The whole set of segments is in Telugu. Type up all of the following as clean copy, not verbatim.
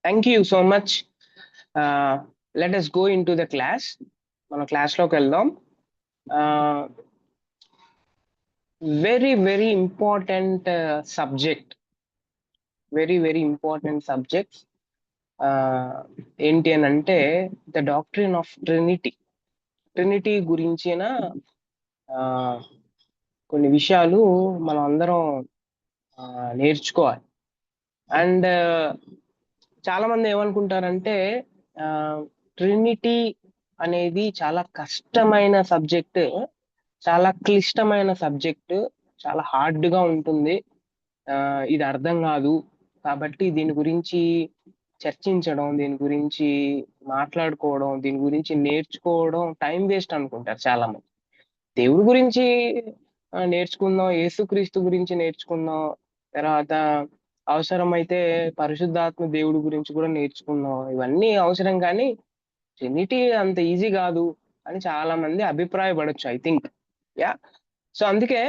Thank you so much. Let us go into the class. మన క్లాస్లోకి వెళ్దాం. Very important subject. Very important subject ఏంటి అని అంటే ద డాక్ట్రిన్ ఆఫ్ ట్రినిటీ గురించిన కొన్ని విషయాలు మనం అందరం నేర్చుకోవాలి. అండ్ చాలా మంది ఏమనుకుంటారంటే ట్రినిటీ అనేది చాలా కష్టమైన సబ్జెక్ట్, చాలా క్లిష్టమైన సబ్జెక్ట్, చాలా హార్డ్గా ఉంటుంది, ఇది అర్థం కాదు, కాబట్టి దీని గురించి చర్చించడం, దీని గురించి మాట్లాడుకోవడం, దీని గురించి నేర్చుకోవడం టైం వేస్ట్ అనుకుంటారు చాలా మంది. దేవుడి గురించి నేర్చుకుందాం, యేసుక్రీస్తు గురించి నేర్చుకుందాం, తర్వాత అవసరమైతే పరిశుద్ధాత్మ దేవుడి గురించి కూడా నేర్చుకుందాం, ఇవన్నీ అవసరం, కానీ ట్రినిటీ అంత ఈజీ కాదు అని చాలా మంది అభిప్రాయపడచ్చు, ఐ థింక్. యా, సో అందుకే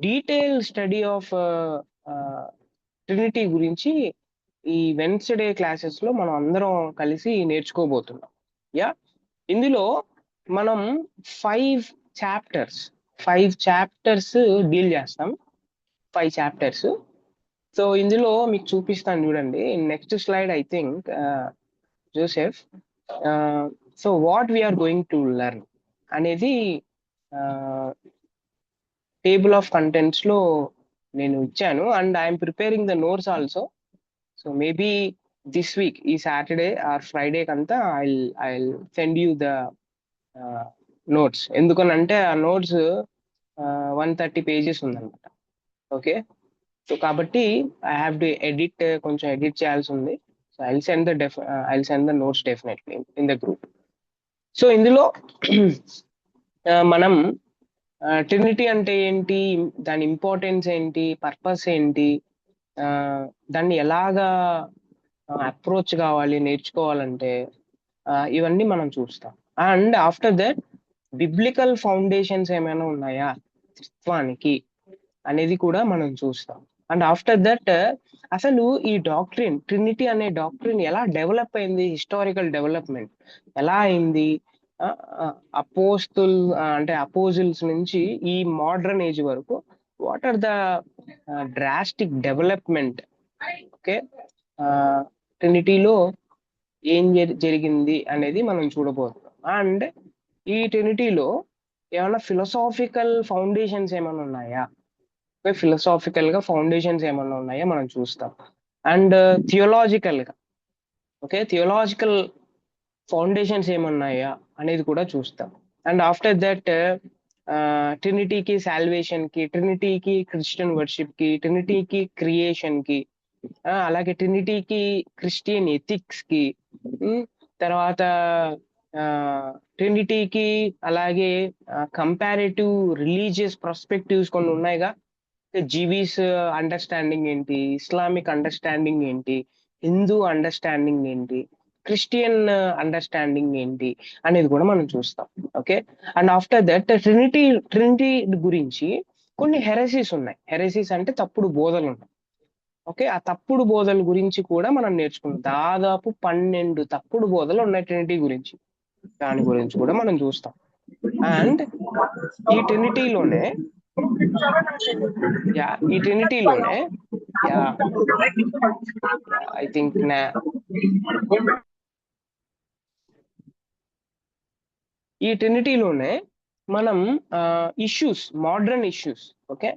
డీటెయిల్ స్టడీ ఆఫ్ ట్రినిటీ గురించి ఈ వెన్స్డే క్లాసెస్ లో మనం అందరం కలిసి నేర్చుకోబోతున్నాం. యా, ఇందులో మనం 5 చాప్టర్స్ డీల్ చేస్తాం. 5 చాప్టర్స్. సో ఇందులో మీకు చూపిస్తాను చూడండి, next slide I think, Joseph. So what we are going to learn అనేది టేబుల్ ఆఫ్ కంటెంట్స్ లో నేను ఇచ్చాను, and I'm preparing the notes also. So maybe this week, ఈ సాటర్డే ఆర్ ఫ్రైడే కంతా I send you the notes. ఎందుకనంటే ఆ నోట్స్ 130 pages ఉందన్నమాట. ఓకే, సో కాబట్టి ఐ హ్యావ్ టు కొంచెం ఎడిట్ చేయాల్సి ఉంది. So I'll send the notes definitely in the group. So ఇందులో మనం ట్రినిటీ అంటే ఏంటి, దాని ఇంపార్టెన్స్ ఏంటి, పర్పస్ ఏంటి, దాన్ని ఎలాగా అప్రోచ్ కావాలి నేర్చుకోవాలంటే, ఇవన్నీ మనం చూస్తాం. And after that biblical foundations ఏమైనా ఉన్నాయా త్రిత్వానికి అనేది కూడా మనం చూస్తాం. అండ్ ఆఫ్టర్ దట్ అసలు ఈ ట్రినిటీ అనే డాక్ట్రిన్ ఎలా డెవలప్ అయింది, హిస్టారికల్ డెవలప్మెంట్ ఎలా అయింది, అపోజిల్స్ నుంచి ఈ మోడర్న్ ఏజ్ వరకు what are the drastic development. Okay, ట్రినిటీలో ఏం జరిగింది అనేది మనం చూడబోతున్నాం. అండ్ ఈ ట్రినిటీలో ఏమైనా ఫిలసాఫికల్ ఫౌండేషన్స్ ఏమైనా ఉన్నాయా, మనం చూస్తాం. అండ్ థియోలాజికల్ ఫౌండేషన్స్ ఏమన్నాయా అనేది కూడా చూస్తాం. అండ్ ఆఫ్టర్ దట్ ట్రినిటీకి సాల్వేషన్ కి, ట్రినిటీకి క్రిస్టియన్ వర్షిప్ కి, ట్రినిటీకి క్రియేషన్ కి, అలాగే ట్రినిటీకి క్రిస్టియన్ ఎథిక్స్ కి, తర్వాత ట్రినిటీకి అలాగే కంపారేటివ్ రిలీజియస్ పర్స్పెక్టివ్స్ కొన్ని ఉన్నాయిగా. జీవీస్ అండర్స్టాండింగ్ ఏంటి, ఇస్లామిక్ అండర్స్టాండింగ్ ఏంటి, హిందూ అండర్స్టాండింగ్ ఏంటి, క్రిస్టియన్ అండర్స్టాండింగ్ ఏంటి అనేది కూడా మనం చూస్తాం. Okay, and after that Trinity గురించి కొన్ని హెరసీస్ ఉన్నాయి. హెరసీస్ అంటే తప్పుడు బోధలు ఉన్నాయి. ఓకే, ఆ తప్పుడు బోధల గురించి కూడా మనం నేర్చుకుంటాం. దాదాపు 12 తప్పుడు బోధలు ఉన్నాయి ట్రినిటీ గురించి, దాని గురించి కూడా మనం చూస్తాం. అండ్ ఈ ట్రినిటీలోనే ఐ థింక్ ఈ ట్రినిటీలోనే మనం మోడర్న్ ఇష్యూస్, ఓకే,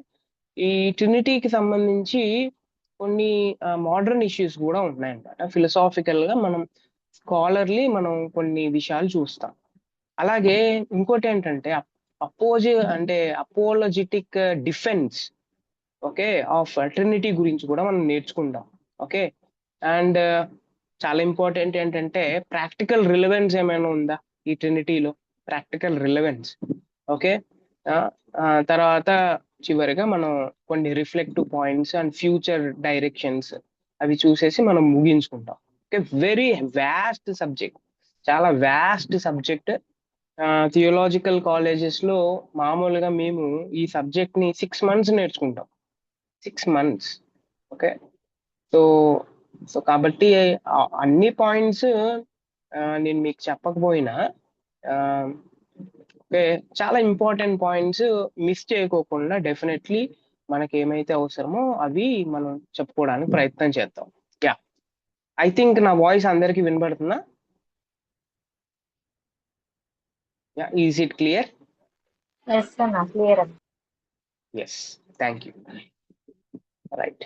ఈ ట్రినిటీకి సంబంధించి కొన్ని మోడర్న్ ఇష్యూస్ కూడా ఉన్నాయన్నమాట. ఫిలసాఫికల్ గా మనం మనం కొన్ని విషయాలు చూస్తాం. అలాగే ఇంకోటి ఏంటంటే అపోలజిటిక్ డిఫెన్స్, ఓకే, ఆఫ్ ట్రినిటీ గురించి కూడా మనం నేర్చుకుంటాం. ఓకే, అండ్ చాలా ఇంపార్టెంట్ ఏంటంటే ప్రాక్టికల్ రిలవెన్స్ ఏమైనా ఉందా ఈ ట్రినిటీలో, ప్రాక్టికల్ రిలవెన్స్. ఓకే, తర్వాత చివరిగా మనం కొన్ని reflective points and future directions అవి చూసేసి మనం ముగించుకుంటాం. ఓకే, వెరీ వ్యాస్ట్ సబ్జెక్ట్, చాలా వ్యాస్ట్ సబ్జెక్ట్. థియోలాజికల్ కాలేజెస్ లో మామూలుగా మేము ఈ సబ్జెక్ట్ ని 6 months నేర్చుకుంటాం. 6 months. ఓకే, సో సో కాబట్టి అన్ని పాయింట్స్ నేను మీకు చెప్పకపోయినా ఓకే, చాలా ఇంపార్టెంట్ పాయింట్స్ మిస్ చేయకోకుండా డెఫినెట్లీ మనకి ఏమైతే అవసరమో అవి మనం చెప్పుకోవడానికి ప్రయత్నం చేద్దాం. యా, ఐ థింక్ నా వాయిస్ అందరికి వినబడుతుందా? Yeah, is it clear? Yes అన్న, క్లియర్ అన్న. Yes, thank you. రైట్,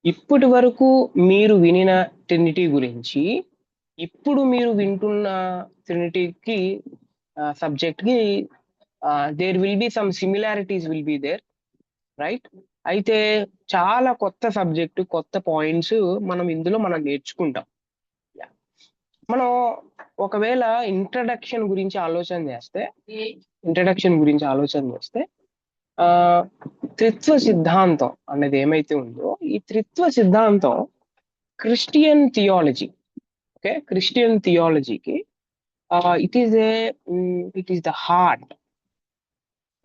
ఇప్పటి వరకు మీరు వినిన ట్రినిటీ గురించి ఇప్పుడు మీరు వింటున్న ట్రినిటీకి సబ్జెక్ట్ కి there will be some similarities will be there, right? అయితే చాలా కొత్త సబ్జెక్టు, కొత్త పాయింట్స్ మనం ఇందులో నేర్చుకుంటాం. Yeah. మనం ఒకవేళ ఇంట్రడక్షన్ గురించి ఆలోచన చేస్తే ఆ త్రిత్వ సిద్ధాంతం అనేది ఏమైతే ఉందో, ఈ త్రిత్వ సిద్ధాంతం క్రిస్టియన్ థియాలజీ, ఓకే, క్రిస్టియన్ థియాలజీకి it is the heart,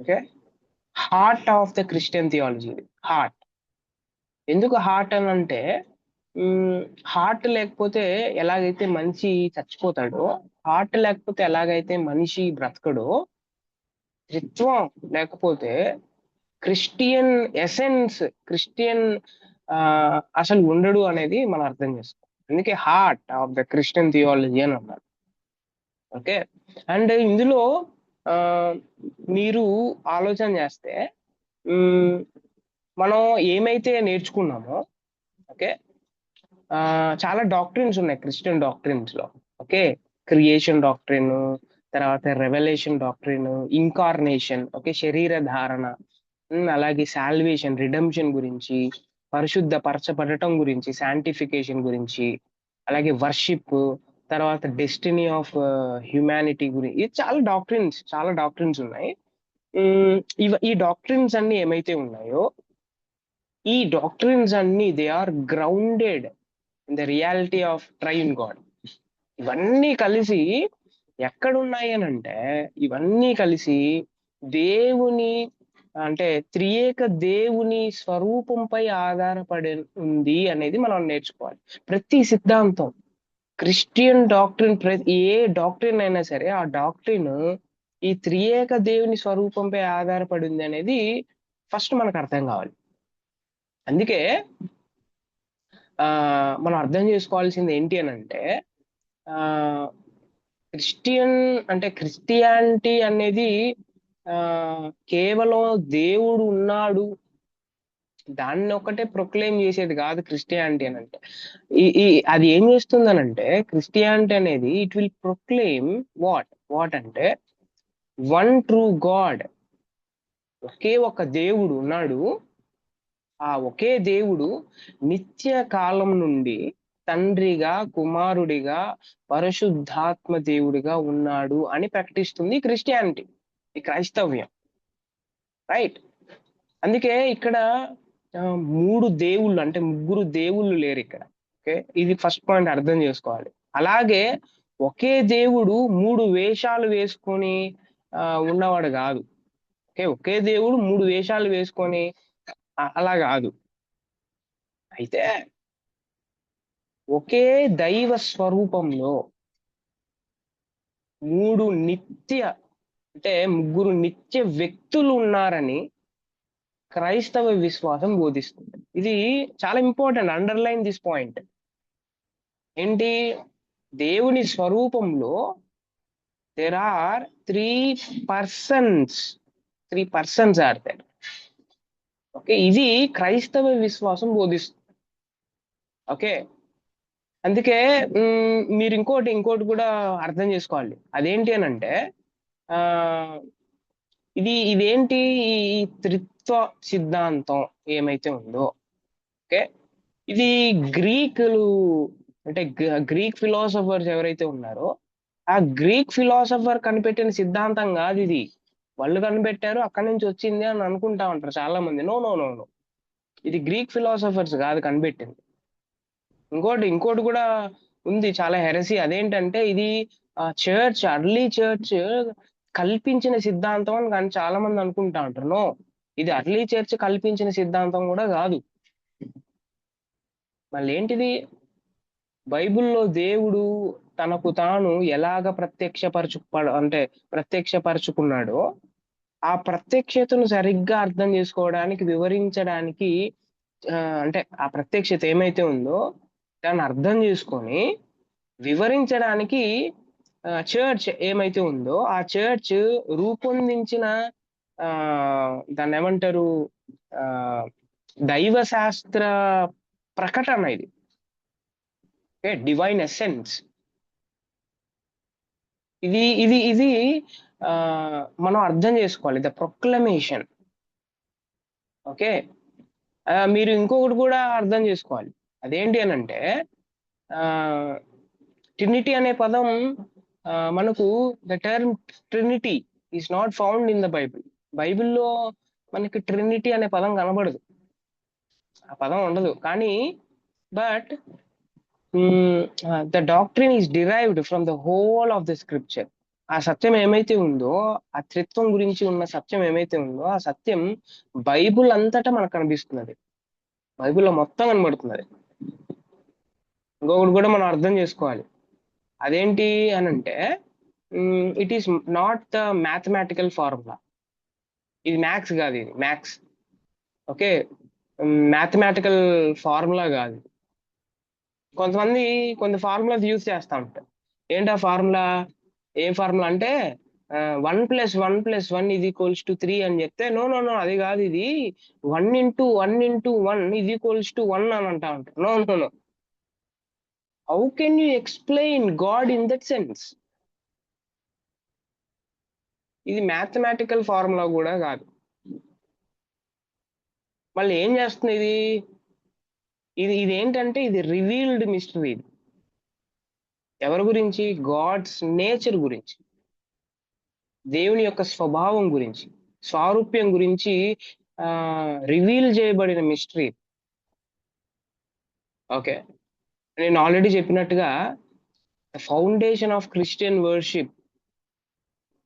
okay, heart of the Christian theology. Heart ఎందుకు హార్ట్ అని అంటే, హార్ట్ లేకపోతే ఎలాగైతే మనిషి చచ్చిపోతాడో, హార్ట్ లేకపోతే ఎలాగైతే మనిషి బ్రతకడో, త్రిత్వం లేకపోతే క్రిస్టియన్ ఎసెన్స్, క్రిస్టియన్ అసలు ఉండడు అనేది మనం అర్థం చేసుకోవాలి. అందుకే heart of the Christian theology అని అన్నారు. ఓకే, అండ్ ఇందులో మీరు ఆలోచన చేస్తే మనం ఏమైతే నేర్చుకున్నామో, ఓకే, చాలా డాక్ట్రిన్స్ ఉన్నాయి క్రిస్టియన్ డాక్ట్రిన్స్ లో. ఓకే, క్రియేషన్ డాక్ట్రిన్, తర్వాత రెవల్యూషన్ డాక్ట్రిన్, ఇన్కార్నేషన్, ఓకే, శరీర ధారణ, అలాగే సాల్వేషన్, రిడెంప్షన్ గురించి, పరిశుద్ధ పరచబడటం గురించి, శాంటిఫికేషన్ గురించి, అలాగే వర్షిప్, తర్వాత డెస్టినీ ఆఫ్ హ్యుమానిటీ గురించి, ఇది చాలా డాక్ట్రిన్స్ ఉన్నాయి. ఈ డాక్ట్రిన్స్ అన్ని ఏమైతే ఉన్నాయో, ఈ డాక్ట్రిన్స్ అన్ని they are grounded in the reality of triune God. ఇవన్నీ కలిసి ఎక్కడున్నాయి అని అంటే, ఇవన్నీ కలిసి దేవుని అంటే త్రియేక దేవుని స్వరూపంపై ఆధారపడి ఉంది అనేది మనం నేర్చుకోవాలి. ప్రతి సిద్ధాంతం, క్రిస్టియన్ డాక్ట్రిన్, ఏ డాక్ట్రిన్ అయినా సరే, ఆ డాక్ట్రిన్ ఈ త్రియేక దేవుని స్వరూపంపై ఆధారపడి ఉంది అనేది ఫస్ట్ మనకు అర్థం కావాలి. అందుకే మనం అర్థం చేసుకోవాల్సింది ఏంటి అని అంటే, క్రిస్టియన్ అంటే క్రిస్టియానిటీ అనేది కేవలం దేవుడు ఉన్నాడు దాన్ని ఒకటే ప్రొక్లెయిమ్ చేసేది కాదు క్రిస్టియానిటీ అని అంటే. అది ఏం చేస్తుందనంటే, క్రిస్టియానిటీ అనేది ఇట్ విల్ ప్రొక్లెయిమ్ వాట్ అంటే, వన్ ట్రూ గాడ్, ఒకే ఒక దేవుడు ఉన్నాడు, ఆ ఒకే దేవుడు నిత్య కాలం నుండి తండ్రిగా, కుమారుడిగా, పరిశుద్ధాత్మ దేవుడిగా ఉన్నాడు అని ప్రకటిస్తుంది క్రిస్టియానిటీ, ఈ క్రైస్తవ్యం, రైట్? అందుకే ఇక్కడ మూడు దేవుళ్ళు అంటే ముగ్గురు దేవుళ్ళు లేరు ఇక్కడ. ఓకే, ఇది ఫస్ట్ పాయింట్ అర్థం చేసుకోవాలి. అలాగే ఒకే దేవుడు మూడు వేషాలు వేసుకొని ఉన్నవాడు కాదు. ఓకే, ఒకే దేవుడు మూడు వేషాలు వేసుకొని అలా కాదు. అయితే ఒకే దైవ స్వరూపంలో ముగ్గురు నిత్య వ్యక్తులు ఉన్నారని క్రైస్తవ విశ్వాసం బోధిస్తుంది. ఇది చాలా ఇంపార్టెంట్, అండర్లైన్ దిస్ పాయింట్. ఏంటి? దేవుని స్వరూపంలో there are three persons are there. Okay, ఇది క్రైస్తవ విశ్వాసం బోధిస్తుంది. ఓకే, అందుకే మీరు ఇంకోటి కూడా అర్థం చేసుకోవాలి. అదేంటి అని అంటే, ఇదేంటి ఈ త్రిత్వ సిద్ధాంతం ఏమైతే ఉందో, ఓకే, ఇది గ్రీకులు అంటే గ్రీక్ ఫిలాసఫర్స్ ఎవరైతే ఉన్నారో, ఆ గ్రీక్ ఫిలాసఫర్ కనిపెట్టిన సిద్ధాంతం కాదు ఇది. వాళ్ళు కనిపెట్టారు, అక్కడి నుంచి వచ్చింది అని అనుకుంటా ఉంటారు చాలా మంది. నో నో నో నో, ఇది గ్రీక్ ఫిలాసఫర్స్ కాదు కనిపెట్టింది. ఇంకోటి కూడా ఉంది, చాలా హెరసీ. అదేంటంటే, ఇది అర్లీ చర్చ్ కల్పించిన సిద్ధాంతం అని కానీ చాలా మంది అనుకుంటా ఉంటారు. నో, ఇది అర్లీ చర్చ్ కల్పించిన సిద్ధాంతం కూడా కాదు. మళ్ళీ ఏంటిది? బైబిల్లో దేవుడు తనకు తాను ఎలాగ అంటే ప్రత్యక్షపరచుకున్నాడో ఆ ప్రత్యక్షతను సరిగ్గా అర్థం చేసుకోవడానికి, వివరించడానికి అంటే ఆ ప్రత్యక్షత ఏమైతే ఉందో దాన్ని అర్థం చేసుకొని వివరించడానికి చర్చ్ ఏమైతే ఉందో ఆ చర్చ్ రూపొందించిన ఆ దాన్ని ఏమంటారు, ఆ దైవ శాస్త్ర ప్రకటన ఇది. Divine essence. ఇది ఆ మనం అర్థం చేసుకోవాలి. The proclamation. ఓకే. మీరు ఇంకొకటి కూడా అర్థం చేసుకోవాలి. అదేంటి అని అంటే ట్రినిటీ అనే పదం మనకు the term Trinity is not found in the Bible. బైబిల్లో మనకి ట్రినిటీ అనే పదం కనబడదు, ఆ పదం ఉండదు. కానీ but the doctrine is derived from the whole of the scripture. ఆ సత్యం ఏమైతే ఉందో, ఆ త్రిత్వం గురించి ఉన్న సత్యం ఏమైతే ఉందో, ఆ సత్యం బైబుల్ అంతటా మనకు కనిపిస్తున్నది, బైబిల్లో మొత్తం కనబడుతున్నది. ఇంకొకటి కూడా మనం అర్థం చేసుకోవాలి. అదేంటి అని అంటే it is not the mathematical formula. ఇది మ్యాథ్స్ కాదు, ఇది మ్యాథ్స్. ఓకే. మ్యాథమెటికల్ ఫార్ములా కాదు. కొంతమంది కొన్ని ఫార్ములాస్ యూజ్ చేస్తూ ఉంటారు. ఏంటి ఆ ఫార్ములా? ఏం ఫార్ములా అంటే 1+1+1 = 3 అని చెప్తే, నో నో నో అది కాదు, ఇది 1 × 1 × 1 = 1 అని అంటా ఉంటారు. No no no. How can you explain God in that sense? ఇది మ్యాథమెటికల్ ఫార్ములా కూడా కాదు. మళ్ళీ ఏం చేస్తుంది ఇది? ఇది ఏంటంటే ఇది రివీల్డ్ మిస్టరీ. ఇది ఎవరి గురించి? గాడ్స్ నేచర్ గురించి, దేవుని యొక్క స్వభావం గురించి, స్వారూప్యం గురించి రివీల్ చేయబడిన మిస్టరీ. ఓకే. నేను ఆల్రెడీ చెప్పినట్టుగా foundation of Christian worship,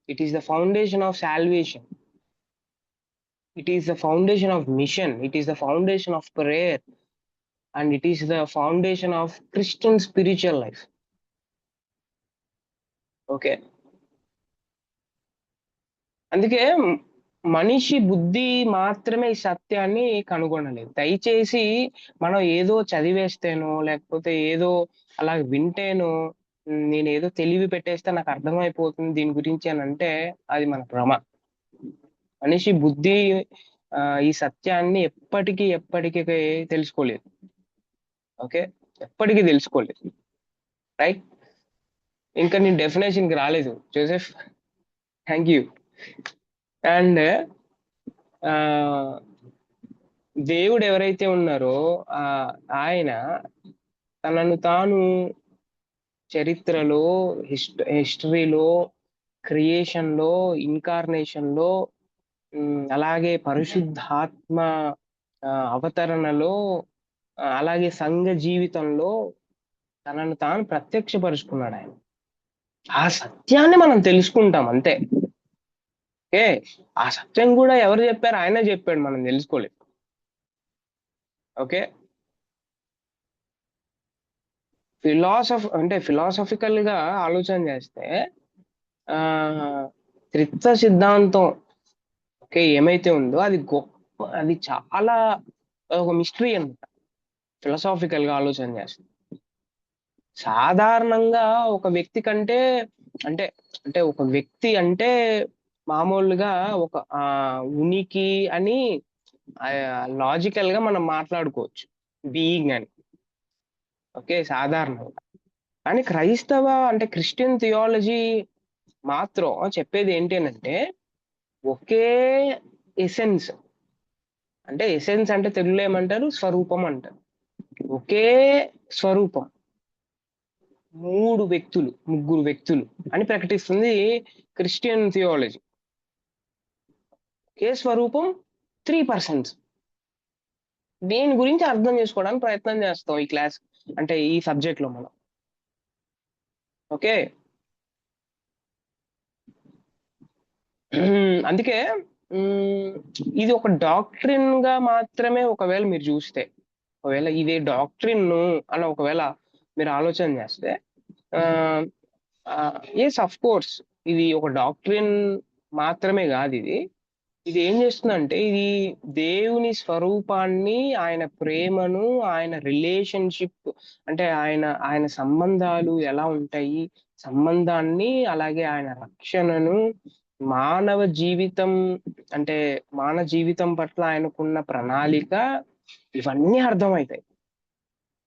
it is the foundation of salvation, it is the foundation of mission, it is the foundation of prayer, and it is the foundation of Christian spiritual life. Okay. అందుకే మనిషి బుద్ధి మాత్రమే ఈ సత్యాన్ని కనుగొనలేదు. దయచేసి మనం ఏదో చదివేస్తేనో లేకపోతే ఏదో అలా వింటేనో నేను ఏదో తెలివి పెట్టేస్తే నాకు అర్థమైపోతుంది దీని గురించి అని అంటే అది మన భ్రమ. మనిషి బుద్ధి ఈ సత్యాన్ని ఎప్పటికీ తెలుసుకోలేదు. ఓకే. ఎప్పటికీ తెలుసుకోలేదు. రైట్. ఇంకా నేను డెఫినేషన్కి రాలేదు జోసెఫ్. Thank you. అండ్ దేవుడు ఎవరైతే ఉన్నారో ఆయన తనను తాను చరిత్రలో, హిస్టరీలో, క్రియేషన్లో, ఇన్కార్నేషన్లో, అలాగే పరిశుద్ధాత్మ అవతరణలో, అలాగే సంఘ జీవితంలో తనను తాను ప్రత్యక్షపరుచుకున్నాడు ఆయన. ఆ సత్యాన్ని మనం తెలుసుకుంటాం అంతే. ఓకే. ఆ సత్యం కూడా ఎవరు చెప్పారు? ఆయనే చెప్పాడు, మనం తెలుసుకోలేదు. ఓకే. ఫిలాసఫికల్ గా ఆలోచన చేస్తే త్రిత్వ సిద్ధాంతం ఓకే ఏమైతే ఉందో అది గొప్ప, అది చాలా ఒక మిస్టరీ అనమాట. ఫిలాసాఫికల్ గా ఆలోచన చేస్తే సాధారణంగా ఒక వ్యక్తి కంటే అంటే అంటే ఒక వ్యక్తి అంటే మామూలుగా ఒక ఉనికి అని లాజికల్ గా మనం మాట్లాడుకోవచ్చు, బీయింగ్ అని. ఓకే. సాధారణంగా. కానీ క్రైస్తవ అంటే క్రిస్టియన్ థియాలజీ మాత్రం చెప్పేది ఏంటి అంటే ఒకే ఎసెన్స్. అంటే ఎసెన్స్ అంటే తెలుగులో ఏమంటారు? స్వరూపం అంటారు. ఒకే స్వరూపం, ముగ్గురు వ్యక్తులు అని ప్రకటిస్తుంది క్రిస్టియన్ థియాలజీ. ఒకే స్వరూపం, 3 పర్సన్స్. దీని గురించి అర్థం చేసుకోవడానికి ప్రయత్నం చేస్తాం ఈ క్లాస్, అంటే ఈ సబ్జెక్ట్ లో మనం. ఓకే. అందుకే ఇది ఒక డాక్ట్రిన్ గా మాత్రమే ఒకవేళ మీరు చూస్తే, ఒకవేళ ఇదే డాక్ట్రిన్ అని ఒకవేళ మీరు ఆలోచన చేస్తే ఎస్ అఫ్ కోర్స్ ఇది ఒక డాక్ట్రిన్ మాత్రమే కాదు ఇది. ఇది ఏం చేస్తుందంటే ఇది దేవుని స్వరూపాన్ని, ఆయన ప్రేమను, ఆయన రిలేషన్షిప్ అంటే ఆయన సంబంధాలు ఎలా ఉంటాయి, సంబంధాన్ని, అలాగే ఆయన రక్షణను, మానవ జీవితం అంటే మానవ జీవితం పట్ల ఆయనకున్న ప్రణాళిక, ఇవన్నీ అర్థమవుతాయి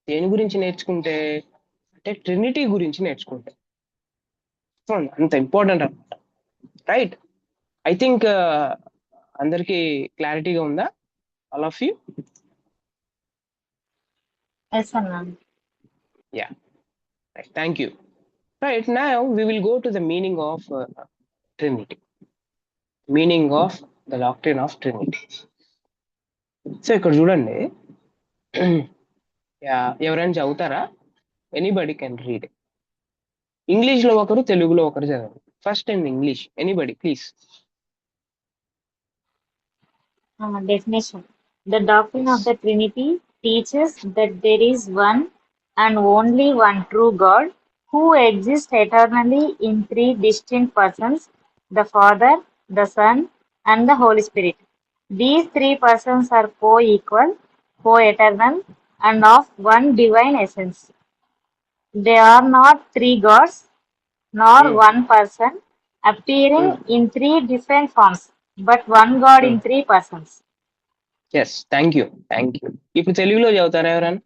దేని గురించి నేర్చుకుంటే, అంటే ట్రినిటీ గురించి నేర్చుకుంటే. చూడండి, అంత ఇంపార్టెంట్ అనమాట. రైట్, ఐ థింక్ అందరికి క్లారిటీగా ఉందా, ఆల్ ఆఫ్ యూ? ఎస్ అన్న. Yeah, right, thank you. Right, now we will go to the meaning of Trinity, meaning of the doctrine of Trinity. So ఇక్కడ చూడండి, ఎవరైనా చదువుతారా? Anybody can read. ఇంగ్లీష్ లో ఒకరు, తెలుగులో ఒకరు చదవండి. First in English, anybody please. Definition. The doctrine of the Trinity teaches that there is one and only one true God who exists eternally in three distinct persons, the Father, the Son, and the Holy Spirit. These three persons are co-equal, co-eternal, and of one divine essence. They are not three gods, nor one person, appearing in three different forms, but one God in three persons. Yes, thank you, thank you. ఇప్పుడు తెలుగులో చదువుతారా ఎవరైనా?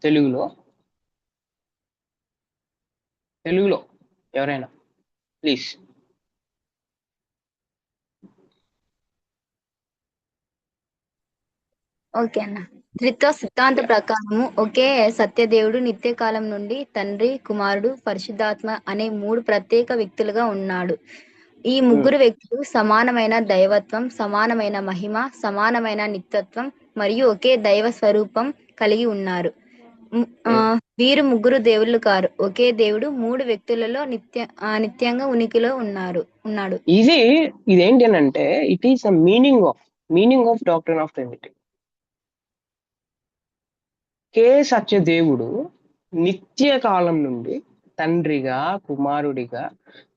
తెలుగులో ఎవరైనా ప్లీజ్. ఓకే అన్న. త్రిత్వ సిద్ధాంత ప్రకారము ఒకే సత్యదేవుడు నిత్యకాలం నుండి తండ్రి, కుమారుడు, పరిశుద్ధాత్మ అనే మూడు ప్రత్యేక వ్యక్తులుగా ఉన్నాడు. ఈ ముగ్గురు వ్యక్తులు సమానమైన దైవత్వం, సమానమైన మహిమ, సమానమైన నిత్యత్వం మరియు ఒకే దైవ స్వరూపం కలిగి ఉన్నారు. వీరు ముగ్గురు దేవుళ్ళు కారు. ఒకే దేవుడు మూడు వ్యక్తులలో నిత్యంగా ఉనికిలో ఉన్నాడు. ఇదేంటి అని అంటే, it is a meaning of doctrine of Trinity. కే సత్యదేవుడు నిత్య కాలం నుండి తండ్రిగా, కుమారుడిగా,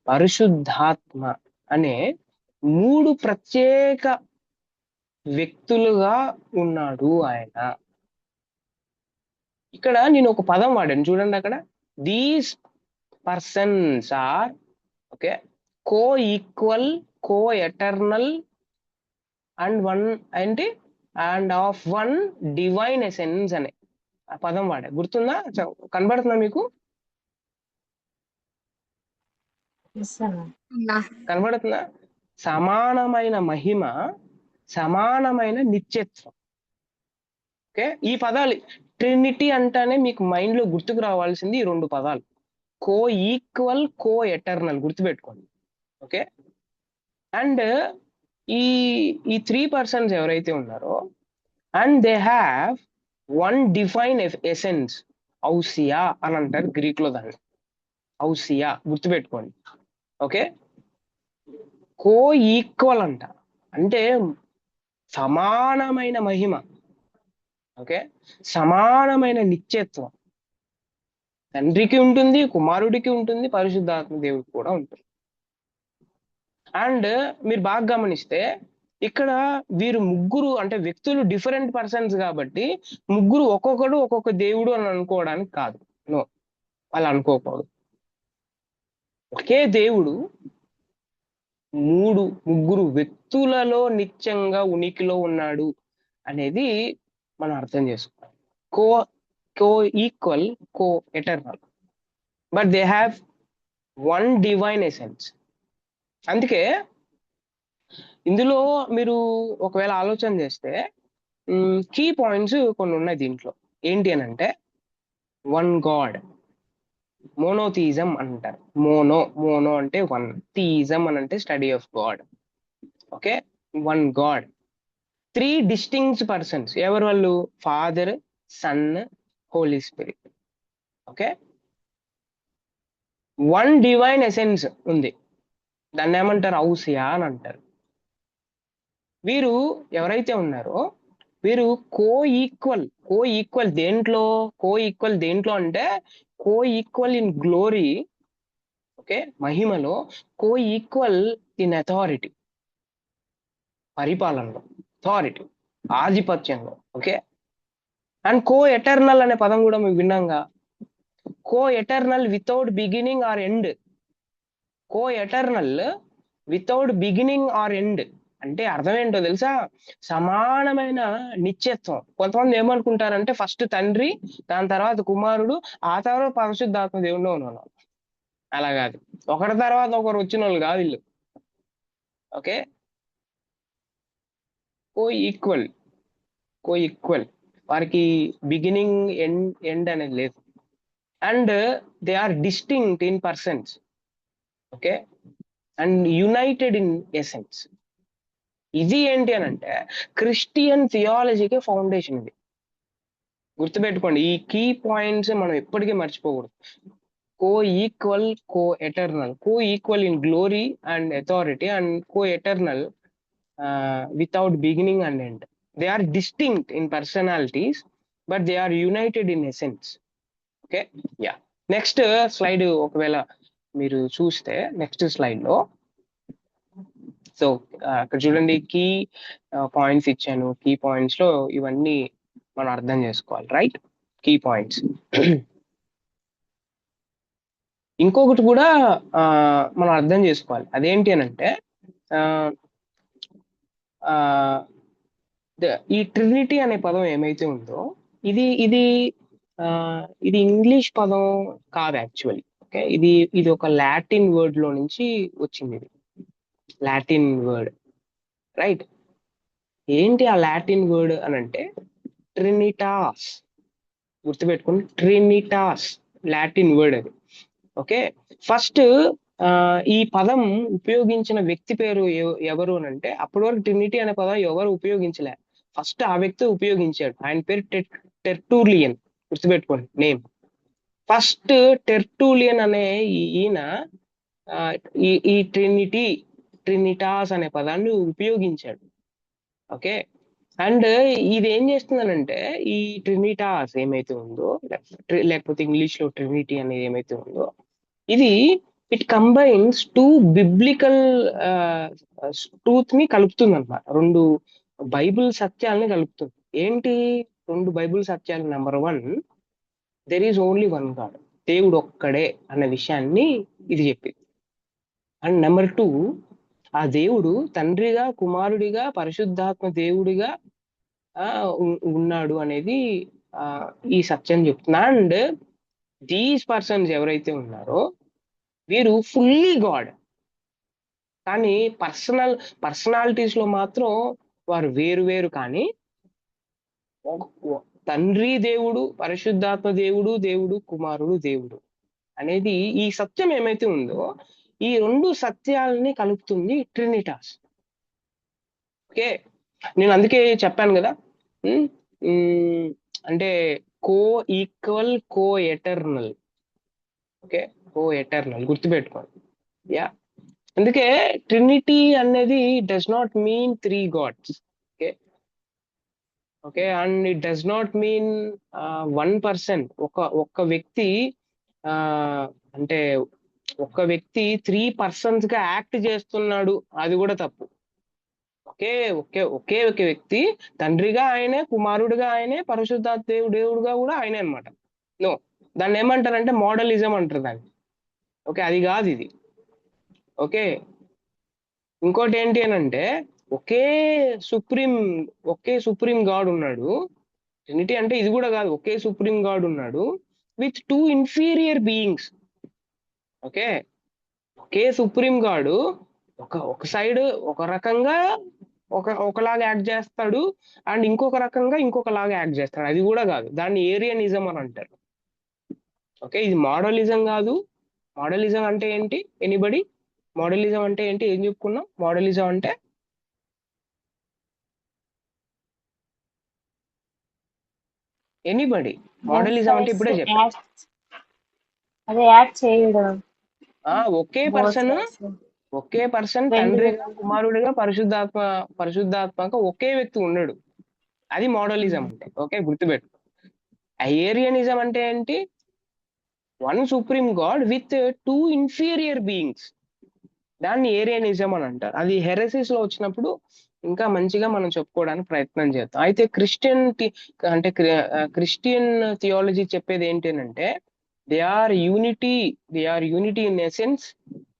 పరిశుద్ధాత్మ అనే మూడు ప్రత్యేక వ్యక్తులుగా ఉన్నాడు ఆయన. ఇక్కడ నేను ఒక పదం వాడాను చూడండి, అక్కడ these persons are okay co equal, co eternal and one ఏంటి and of one divine essence అనే ఆ పదం వాడా. గుర్తుందా? కనబడుతుందా మీకు? కనబడుతుందా? సమానమైన మహిమ, సమానమైన నిత్యత్వం. ఓకే, ఈ పదాలు ట్రినిటీ అంటానే మీకు మైండ్ లో గుర్తుకు రావాల్సింది ఈ రెండు పదాలు, కో ఈక్వల్, కో ఎటర్నల్. గుర్తుపెట్టుకోండి. ఓకే, అండ్ ఈ త్రీ పర్సన్స్ ఎవరైతే ఉన్నారో, and they have one divine essence, ఔసియా అని అంటారు గ్రీక్ లో దాన్ని. ఔసియా గుర్తుపెట్టుకోండి. ఓకే, కో ఈక్వల్ అంట అంటే సమానమైన మహిమ, ఓకే, సమానమైన నిత్యత్వం. తండ్రికి ఉంటుంది, కుమారుడికి ఉంటుంది, పరిశుద్ధాత్మ దేవుడికి కూడా ఉంటుంది. అండ్ మీరు బాగా గమనిస్తే ఇక్కడ వీరు ముగ్గురు అంటే వ్యక్తులు డిఫరెంట్ పర్సన్స్ కాబట్టి ముగ్గురు ఒక్కొక్కడు ఒక్కొక్క దేవుడు అని అనుకోవడానికి కాదు. నో, వాళ్ళు అనుకోకూడదు. ఒకే దేవుడు ముగ్గురు వ్యక్తులలో నిత్యంగా ఉనికిలో ఉన్నాడు అనేది మనం అర్థం చేసుకోవాలి. Co equal, co eternal, but they have one divine essence. అందుకే ఇందులో మీరు ఒకవేళ ఆలోచన చేస్తే కీ పాయింట్స్ కొన్ని ఉన్నాయి దీంట్లో. ఏంటి అని అంటే, వన్ గాడ్, మోనోథియిజం అంటారు. మోనో అంటే వన్, థియిజం అని అంటే study of God. Okay, one God, three distinct persons. ఎవరు వాళ్ళు? Father, Son, Holy Spirit. Okay, one divine essence ఉంది, దాన్ని ఏమంటారు? ఔసియా అని అంటారు. వీరు ఎవరైతే ఉన్నారో వీరు కో ఈక్వల్ దేంట్లో అంటే co equal in glory, okay, మహిమలో, కో ఈక్వల్ ఇన్ అథారిటీ, పరిపాలనలో, అథారిటీ, ఆధిపత్యంలో, ఓకే. అండ్ కో ఎటర్నల్ అనే పదం కూడా మీకు విన్నాంగా. Co eternal without beginning or end. Co eternal without beginning or end అంటే అర్థం ఏంటో తెలుసా? సమానమైన నిత్యత్వం. కొంతమంది ఏమనుకుంటారంటే ఫస్ట్ తండ్రి, దాని తర్వాత కుమారుడు, ఆ తర్వాత పరిశుద్ధాత్మ దేవుడు ఉన్నాను. అలా కాదు. ఒకరి తర్వాత ఒకరు వచ్చిన వాళ్ళు కాదు వీళ్ళు. Okay, co equal. వారికి బిగినింగ్ ఎండ్ అనేది లేదు. And they are distinct in persons, okay, and united in essence. ఇది ఏంటి అని అంటే క్రిస్టియన్ థియాలజీకి ఫౌండేషన్. ఇది గుర్తుపెట్టుకోండి. ఈ కీ పాయింట్స్ మనం ఎప్పటికీ మర్చిపోకూడదు. Co eternal, co equal in glory and authority, and co eternal without beginning and end. They are distinct in personalities but they are united in essence. Okay, yeah. Next slide ఒకవేళ మీరు చూస్తే నెక్స్ట్ స్లైడ్ లో, సో అక్కడ చూడండి, కీ పాయింట్స్ ఇచ్చాను. కీ పాయింట్స్ లో ఇవన్నీ మనం అర్థం చేసుకోవాలి, రైట్? Key points. ఇంకొకటి కూడా మనం అర్థం చేసుకోవాలి. అదేంటి అని అంటే ఈ ట్రినిటీ అనే పదం ఏమైతే ఉందో ఇది ఇది ఇది ఇంగ్లీష్ పదం కాదు యాక్చువల్లీ. ఓకే, ఇది ఒక లాటిన్ వర్డ్ లో నుంచి వచ్చింది. ఇది లాటిన్ వర్డ్, రైట్? ఏంటి ఆ లాటిన్ వర్డ్ అని అంటే ట్రినిటాస్. గుర్తుపెట్టుకోండి, ట్రినిటాస్ లాటిన్ వర్డ్ అది. ఓకే, ఫస్ట్ ఈ పదం ఉపయోగించిన వ్యక్తి పేరు ఎవరు అని అంటే, అప్పటి వరకు ట్రినిటీ అనే పదం ఎవరు ఉపయోగించలే. ఫస్ట్ ఆ వ్యక్తి ఉపయోగించాడు. ఆయన పేరు టెర్టూలియన్. గుర్తుపెట్టుకోండి నేమ్. ఫస్ట్ టెర్టూలియన్ అనే ఈయన ఈ ట్రినిటాస్ అనే పదాన్ని ఉపయోగించాడు. ఓకే, అండ్ ఇది ఏం చేస్తుందనంటే ఈ ట్రినిటాస్ ఏమైతే ఉందో, లేకపోతే ఇంగ్లీష్ లో ట్రినిటీ అనేది ఏమైతే ఉందో, ఇది it combines two biblical truth ని కలుపుతుంది అనమాట. రెండు బైబిల్ సత్యాలని కలుపుతుంది. ఏంటి రెండు బైబిల్ సత్యాలు? Number 1, there is only one God, దేవుడు ఒక్కడే అన్న విషయాన్ని ఇది చెప్పింది. అండ్ నెంబర్ 2, ఆ దేవుడు తండ్రిగా, కుమారుడిగా, పరిశుద్ధాత్మ దేవుడిగా ఉన్నాడు అనేది ఈ సత్యం చెప్తున్నా. అండ్ దీస్ పర్సన్స్ ఎవరైతే ఉన్నారో వీరు ఫుల్లీ గాడ్, కానీ పర్సనాలిటీస్ లో మాత్రం వారు వేరు. కానీ తండ్రి దేవుడు, పరిశుద్ధాత్మ దేవుడు, కుమారుడు దేవుడు అనేది ఈ సత్యం ఏమైతే ఉందో ఈ రెండు సత్యాలని కలుపుతుంది ట్రినిటాస్. ఓకే, నేను అందుకే చెప్పాను కదా, అంటే co equal, co eternal. Okay, co eternal గుర్తుపెట్టుకోండి. యా, అందుకే ట్రినిటీ అనేది does not mean 3 gods. Okay, and it does not mean 1 person, ఒక్క వ్యక్తి. అంటే ఒక్క వ్యక్తి 3 పర్సన్స్ గా యాక్ట్ చేస్తున్నాడు, అది కూడా తప్పు. ఒకే ఒక వ్యక్తి తండ్రిగా ఆయనే, కుమారుడిగా ఆయనే, పరిశుద్ధాత్మ దేవుడుగా కూడా ఆయనే అనమాట. నో, దాన్ని ఏమంటారంటే మోడలిజం అంటారు దాన్ని. ఓకే, అది కాదు ఇది. ఓకే, ఇంకోటి ఏంటి అని అంటే ఒకే సుప్రీం గాడ్ ఉన్నాడు. ట్రినిటీ అంటే ఇది కూడా కాదు. ఒకే సుప్రీం గాడ్ ఉన్నాడు with 2 inferior beings. Okay, okay supreme గాడు ఒక సైడ్ ఒక రకంగా ఒకలాగా యాక్ట్ చేస్తాడు, అండ్ ఇంకొక రకంగా ఇంకొకలాగా యాక్ట్ చేస్తాడు. అది కూడా కాదు, దాన్ని ఏరియనిజం అని అంటారు. ఓకే, ఇది మోడలిజం కాదు. మోడలిజం అంటే ఏంటి? ఎనీబడి? మోడలిజం అంటే ఏంటి? ఏం చెప్పుకున్నాం? మోడలిజం అంటే ఎనీబడి. మోడలిజం అంటే ఇప్పుడే చెప్పాను. అదే యాక్ట్ చేయడం. ఒకే పర్సన్ ఒకే పర్సన్ రెండు తండ్రిగా, విధాలుగా కుమారుడిగా, పరిశుద్ధాత్మక ఒకే వ్యక్తి ఉన్నాడు. అది మోడలిజం అంటే. ఓకే, గుర్తుపెట్టు. ఏరియనిజం అంటే ఏంటి? One supreme God with two inferior beings. దాన్ని ఏరియనిజం అని అంటారు. అది హెరెసిస్ లో వచ్చినప్పుడు ఇంకా మంచిగా మనం చెప్పుకోవడానికి ప్రయత్నం చేద్దాం. అయితే అంటే క్రిస్టియన్ థియాలజీ చెప్పేది ఏంటి అంటే they are unity in essence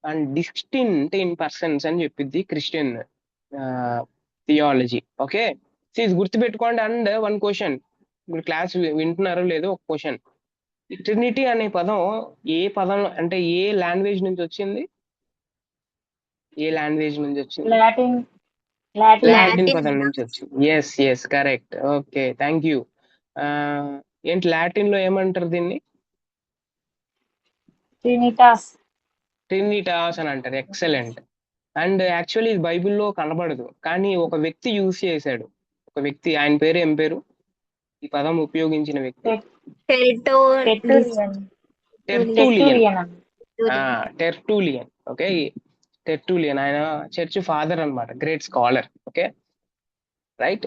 and distinct in persons అని చెప్పిద్ది క్రిస్టియన్ థియాలజీ. ఓకే, ఇది గుర్తుపెట్టుకోండి. అండ్ వన్ క్వశ్చన్, మీరు క్లాస్ వింటున్నారో లేదో ఒక క్వశ్చన్. ట్రినిటీ అనే పదం ఏ పదం అంటే ఏ లాంగ్వేజ్ నుంచి వచ్చింది? ఏ లాంగ్వేజ్ నుంచి వచ్చింది? లాటిన్ లాటిన్ లాటిన్ లాటిన్ పదం నుంచి వచ్చింది. Yes correct. Okay, thank you. ఏంటి లాటిన్ లో ఏమంటారు దీన్ని? ట్రినిటాస్. ట్రినిటాస్ అని అంటారు. ఎక్సలెంట్. అండ్ యాక్చువల్లీ ఇది బైబిల్లో కనబడదు, కానీ ఒక వ్యక్తి యూజ్ చేశాడు. ఒక వ్యక్తి, ఆయన పేరు ఏం పేరు? ఈ పదం ఉపయోగించిన వ్యక్తి టెర్టూలియన్. టెర్టూలియన్. టెర్టూలియన్. టెర్టూలియన్. ఓకే, టెర్టూలియన్ ఆయన చర్చ్ ఫాదర్ అన్నమాట, great scholar. Okay, right.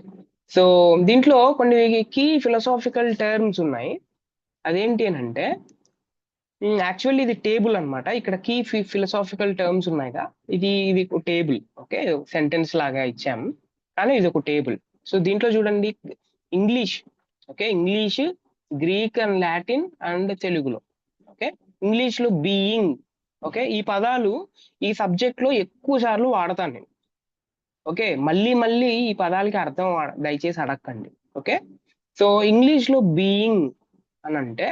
So దీంట్లో కొన్ని కీ ఫిలాసాఫికల్ టర్మ్స్ ఉన్నాయి. అదేంటి అని అంటే యాక్చువల్లీ ఇది టేబుల్ అన్నమాట. ఇక్కడ కీ ఫిలాసాఫికల్ టర్మ్స్ ఉన్నాయిగా, ఇది ఒక టేబుల్. ఓకే, సెంటెన్స్ లాగా ఇచ్చాము, కానీ ఇది ఒక టేబుల్. సో దీంట్లో చూడండి, English, okay, English, Greek and Latin and తెలుగులో. ఓకే, ఇంగ్లీష్ లో బీయింగ్. ఓకే, ఈ పదాలు ఈ సబ్జెక్ట్ లో ఎక్కువ సార్లు వాడతాను నేను. ఓకే, మళ్ళీ మళ్ళీ ఈ పదాలకి అర్థం దయచేసి అడగండి. ఓకే, సో ఇంగ్లీష్ లో బీయింగ్ అని అంటే,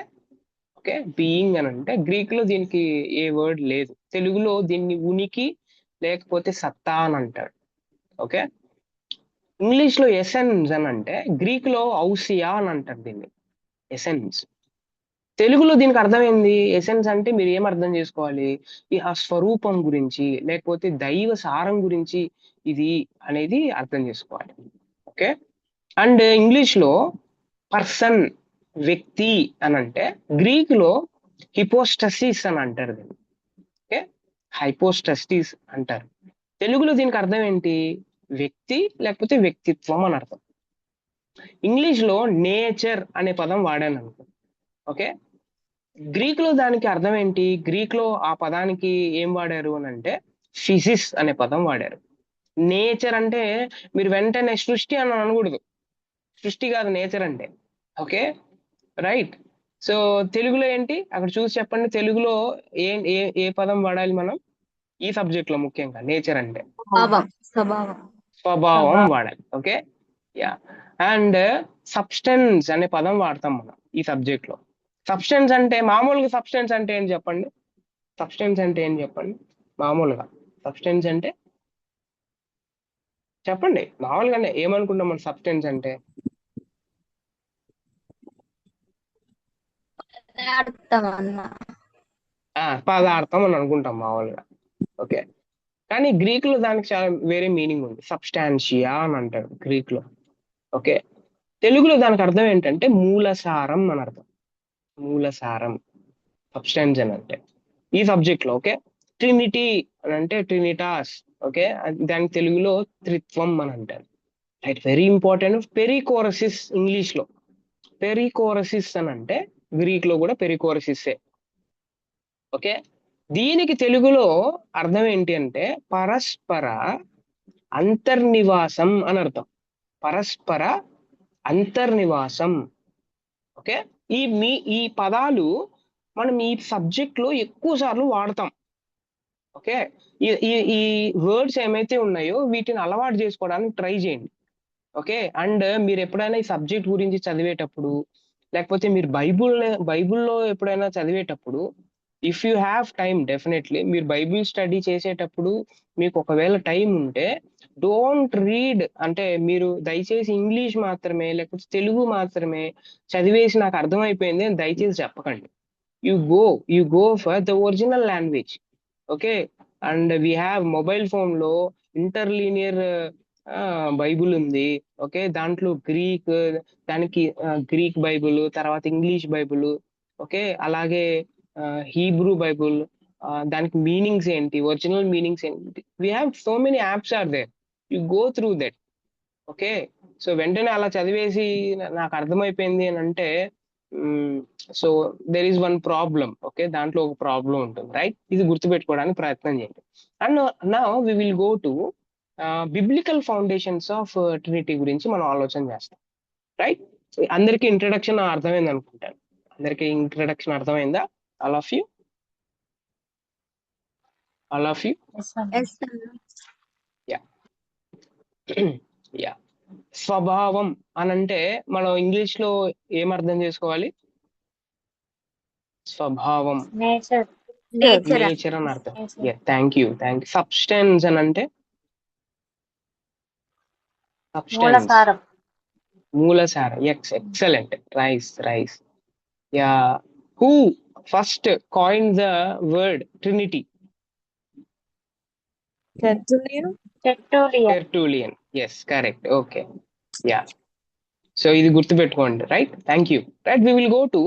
ఓకే, బీయింగ్ అని అంటే గ్రీక్ లో దీనికి ఏ వర్డ్ లేదు. తెలుగులో దీన్ని ఉనికి లేకపోతే సత్తా అని అంటారు. ఓకే, ఇంగ్లీష్ లో ఎసెన్స్ అని అంటే గ్రీక్ లో ఔసియా అని అంటారు దీన్ని, ఎసెన్స్. తెలుగులో దీనికి అర్థం ఏంది? ఎసెన్స్ అంటే మీరు ఏం అర్థం చేసుకోవాలి? ఈ ఆ స్వరూపం గురించి లేకపోతే దైవ సారం గురించి ఇది అనేది అర్థం చేసుకోవాలి. ఓకే, అండ్ ఇంగ్లీష్ లో పర్సన్, వ్యక్తి అని అంటే గ్రీక్ లో హిపోస్టసిస్ అని అంటారు దీన్ని. ఓకే, హైపోస్టసిస్ అంటారు. తెలుగులో దీనికి అర్థం ఏంటి? వ్యక్తి లేకపోతే వ్యక్తిత్వం అని అర్థం. ఇంగ్లీష్ లో నేచర్ అనే పదం వాడాను అనుకో. ఓకే, గ్రీక్ లో దానికి అర్థం ఏంటి? గ్రీక్ లో ఆ పదానికి ఏం వాడారు అని అంటే ఫిజిస్ అనే పదం వాడారు. నేచర్ అంటే మీరు వెంటనే సృష్టి అని అనకూడదు. సృష్టి కాదు నేచర్ అంటే. Okay, right. సో తెలుగులో ఏంటి అక్కడ చూసి చెప్పండి. తెలుగులో ఏ ఏ ఏ పదం వాడాలి మనం ఈ సబ్జెక్ట్ లో? ముఖ్యంగా నేచర్ అంటే స్వభావం స్వభావం వాడాలి. Okay, yeah. అండ్ సబ్స్టెన్స్ అనే పదం వాడతాం మనం ఈ సబ్జెక్ట్ లో. సబ్స్టెన్స్ అంటే మామూలుగా సబ్స్టెన్స్ అంటే ఏం చెప్పండి? సబ్స్టెన్స్ అంటే ఏం చెప్పండి మామూలుగా? సబ్స్టెన్స్ అంటే చెప్పండి మామూలుగానే ఏమనుకుంటాం మనం సబ్స్టెన్స్ అంటే? పదార్థం అన్న పదార్థం అని అనుకుంటాం మామూలుగా. ఓకే, కానీ గ్రీక్ లో దానికి చాలా వేరే మీనింగ్ ఉంది. సబ్స్టాన్షియా అని అంటారు గ్రీక్ లో. ఓకే, తెలుగులో దానికి అర్థం ఏంటంటే మూలసారం అని అర్థం. మూలసారం సబ్స్టెన్స్ అని అంటే ఈ సబ్జెక్ట్ లో. ఓకే, ట్రినిటీ అని అంటే ట్రినిటాస్. ఓకే, దానికి తెలుగులో త్రిత్వం అని అంటారు. Right, very important. Perichoresis English లో. పెరికోరసిస్ అని అంటే గ్రీక్ లో కూడా పెరికోరసిస్సే. ఓకే, దీనికి తెలుగులో అర్థం ఏంటి అంటే పరస్పర అంతర్నివాసం అని అర్థం. పరస్పర అంతర్నివాసం. ఓకే, ఈ పదాలు మనం ఈ సబ్జెక్ట్ లో ఎక్కువ సార్లు వాడతాం. ఓకే, ఈ ఈ ఈ వర్డ్స్ ఏమైతే ఉన్నాయో వీటిని అలవాటు చేసుకోవడానికి ట్రై చేయండి. ఓకే, అండ్ మీరు ఎప్పుడైనా ఈ సబ్జెక్ట్ గురించి చదివేటప్పుడు లేకపోతే మీరు బైబుల్లో ఎప్పుడైనా చదివేటప్పుడు if you have time, definitely మీరు బైబిల్ స్టడీ చేసేటప్పుడు మీకు ఒకవేళ టైం ఉంటే డోంట్ రీడ్ అంటే మీరు దయచేసి ఇంగ్లీష్ మాత్రమే లేకపోతే తెలుగు మాత్రమే చదివేసి నాకు అర్థమైపోయింది అని దయచేసి చెప్పకండి. You go for the original language. Okay, and we have mobile phone లో ఇంటర్లీనియర్ బైబుల్ ఉంది. ఓకే, దాంట్లో దానికి గ్రీక్ బైబుల్, తర్వాత ఇంగ్లీష్ బైబుల్, ఓకే, అలాగే హీబ్రూ బైబుల్, దానికి మీనింగ్స్ ఏంటి, ఒరిజినల్ మీనింగ్స్ ఏంటి. We have so many apps are there, you go through that. Okay, so వెంటనే అలా చదివేసి నాకు అర్థమైపోయింది అని అంటే, so there is one problem. Okay, దాంట్లో ఒక ప్రాబ్లం ఉంటుంది, రైట్? ఇది గుర్తుపెట్టుకోవడానికి ప్రయత్నం చేయండి. And now we will go to biblical foundations of Trinity గురించి మనం ఆలోచన చేస్తాం, రైట్? అందరికీ ఇంట్రడక్షన్ అర్థమైంది అనుకుంటాను. అందరికీ ఇంట్రడక్షన్ అర్థమైందా? All of you, all of you? Yes, sir. Yes, sir. Yeah. Yeah. స్వభావం అని అంటే మనం ఇంగ్లీష్ లో ఏం అర్థం చేసుకోవాలి? స్వభావం, Nature. Nature. నేచర్ అని అర్థం. Nature. Thank you. సబ్స్టెన్స్ అని అంటే సబ్స్టెన్స్, మూలసారం. మూలసారం. Excellent. Rice. Yeah. Who first coin the word Trinity? Tertullian. Tertullian. Yes, correct. Okay, yeah. So ఇది గుర్తుపెట్టుకోండి, right? Thank you. Right, we will go to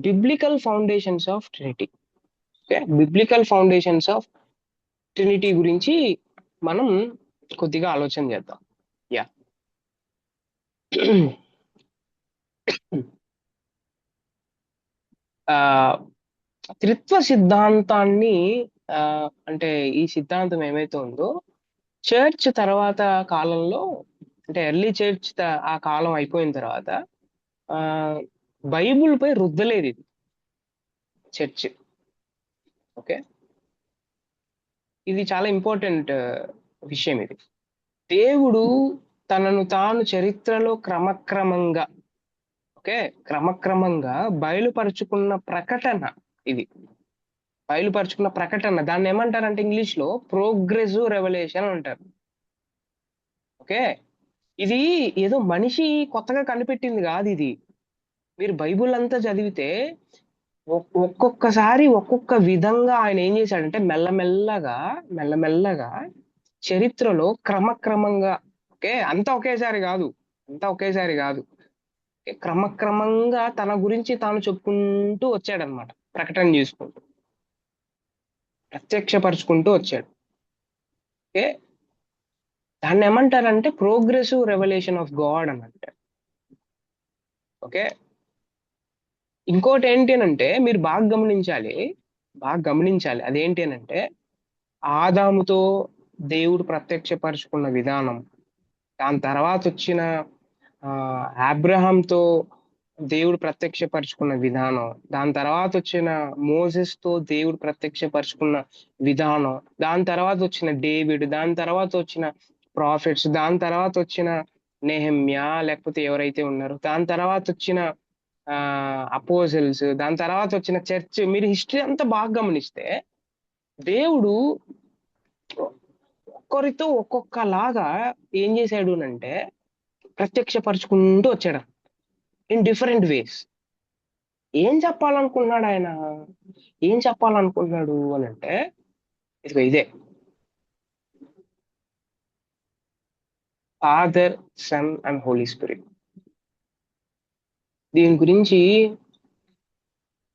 biblical foundations of Trinity. Okay, biblical foundations of Trinity గురించి మనం కొద్దిగా ఆలోచన చేద్దాం. యా. త్రిత్వ సిద్ధాంతాన్ని, అంటే ఈ సిద్ధాంతం ఏమైతే ఉందో చర్చ్ తర్వాత కాలంలో, అంటే ఎర్లీ చర్చ్ ఆ కాలం అయిపోయిన తర్వాత బైబుల్ పై రుద్దలేదు ఇది చర్చ్. ఓకే, ఇది చాలా ఇంపార్టెంట్ విషయం. ఇది దేవుడు తనను తాను చరిత్రలో క్రమక్రమంగా బయలుపరుచుకున్న ప్రకటన. ఇది బయలుపరుచుకున్న ప్రకటన, దాన్ని ఏమంటారంటే ఇంగ్లీష్ లో ప్రోగ్రెసివ్ రెవల్యూషన్ అంటారు. ఓకే, ఇది ఏదో మనిషి కొత్తగా కనిపెట్టింది కాదు. ఇది మీరు బైబుల్ అంతా చదివితే ఒక్కొక్కసారి ఒక్కొక్క విధంగా ఆయన ఏం చేశాడంటే మెల్లమెల్లగా చరిత్రలో క్రమక్రమంగా, ఓకే, అంతా ఒకేసారి కాదు, క్రమక్రమంగా తన గురించి తాను చెప్పుకుంటూ వచ్చాడనమాట. ప్రకటన చేసుకుంటూ, ప్రత్యక్షపరుచుకుంటూ వచ్చాడు. ఓకే, దాన్ని ఏమంటారంటే ప్రోగ్రెసివ్ రెవల్యూషన్ ఆఫ్ గాడ్ అని అంటారు. ఓకే, ఇంకోటి ఏంటి అంటే మీరు బాగా గమనించాలి. అదేంటి అని అంటే ఆదాముతో దేవుడు ప్రత్యక్షపరుచుకున్న విధానం, దాని తర్వాత వచ్చిన అబ్రహాంతో దేవుడు ప్రత్యక్షపరుచుకున్న విధానం, దాని తర్వాత వచ్చిన మోసెస్తో దేవుడు ప్రత్యక్షపరుచుకున్న విధానం, దాని తర్వాత వచ్చిన డేవిడ్, దాని తర్వాత వచ్చిన ప్రాఫిట్స్, దాని తర్వాత వచ్చిన నెహెమ్యా లేకపోతే ఎవరైతే ఉన్నారో, దాని తర్వాత వచ్చిన అపోజల్స్, దాని తర్వాత వచ్చిన చర్చ్. మీరు హిస్టరీ అంతా బాగా గమనిస్తే దేవుడు ఒక్కరితో ఒక్కొక్కలాగా ఏం చేశాడు అంటే ప్రత్యక్షపరుచుకుంటూ వచ్చాడు ఇన్ డిఫరెంట్ వేస్. ఏం చెప్పాలనుకున్నాడు అని అంటే ఇదే Father, Son and Holy Spirit. దీని గురించి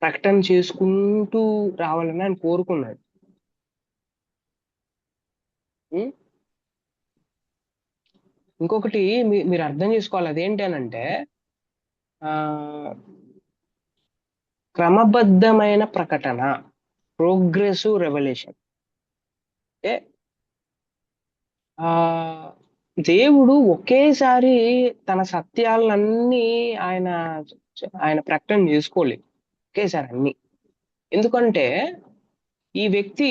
ప్రకటన చేసుకుంటూ రావాలని ఆయన కోరుకున్నాడు. ఇంకొకటి మీరు అర్థం చేసుకోవాలి, అదేంటి అని అంటే క్రమబద్ధమైన ప్రకటన, ప్రోగ్రెసివ్ రెవల్యూషన్. అంటే దేవుడు ఒకేసారి తన సత్యాలన్నీ ఆయన ప్రకటన చేసుకోలేదు ఒకేసారి అన్ని. ఎందుకంటే ఈ వ్యక్తి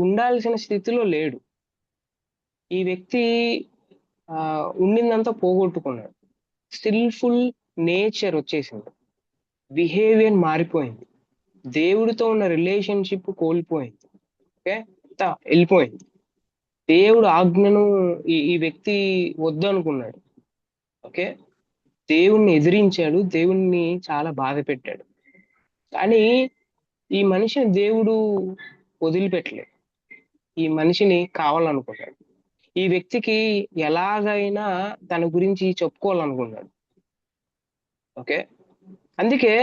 ఉండాల్సిన స్థితిలో లేడు. ఈ వ్యక్తి ఉండిందంతా పోగొట్టుకున్నాడు. స్టిల్ఫుల్ నేచర్ వచ్చేసింది, బిహేవియర్ మారిపోయింది, దేవుడితో ఉన్న రిలేషన్షిప్ కోల్పోయింది. ఓకే, వెళ్ళిపోయింది. దేవుడు ఆజ్ఞను ఈ వ్యక్తి వద్దు అనుకున్నాడు. ఓకే, దేవుణ్ణి ఎదిరించాడు, దేవుణ్ణి చాలా బాధ పెట్టాడు. కానీ ఈ మనిషిని దేవుడు వదిలిపెట్టలేదు, ఈ మనిషిని కావాలనుకున్నాడు. ఈ వ్యక్తికి ఎలాగైనా తన గురించి చెప్పుకోవాలనుకున్నాడు. ఓకే, అందుకే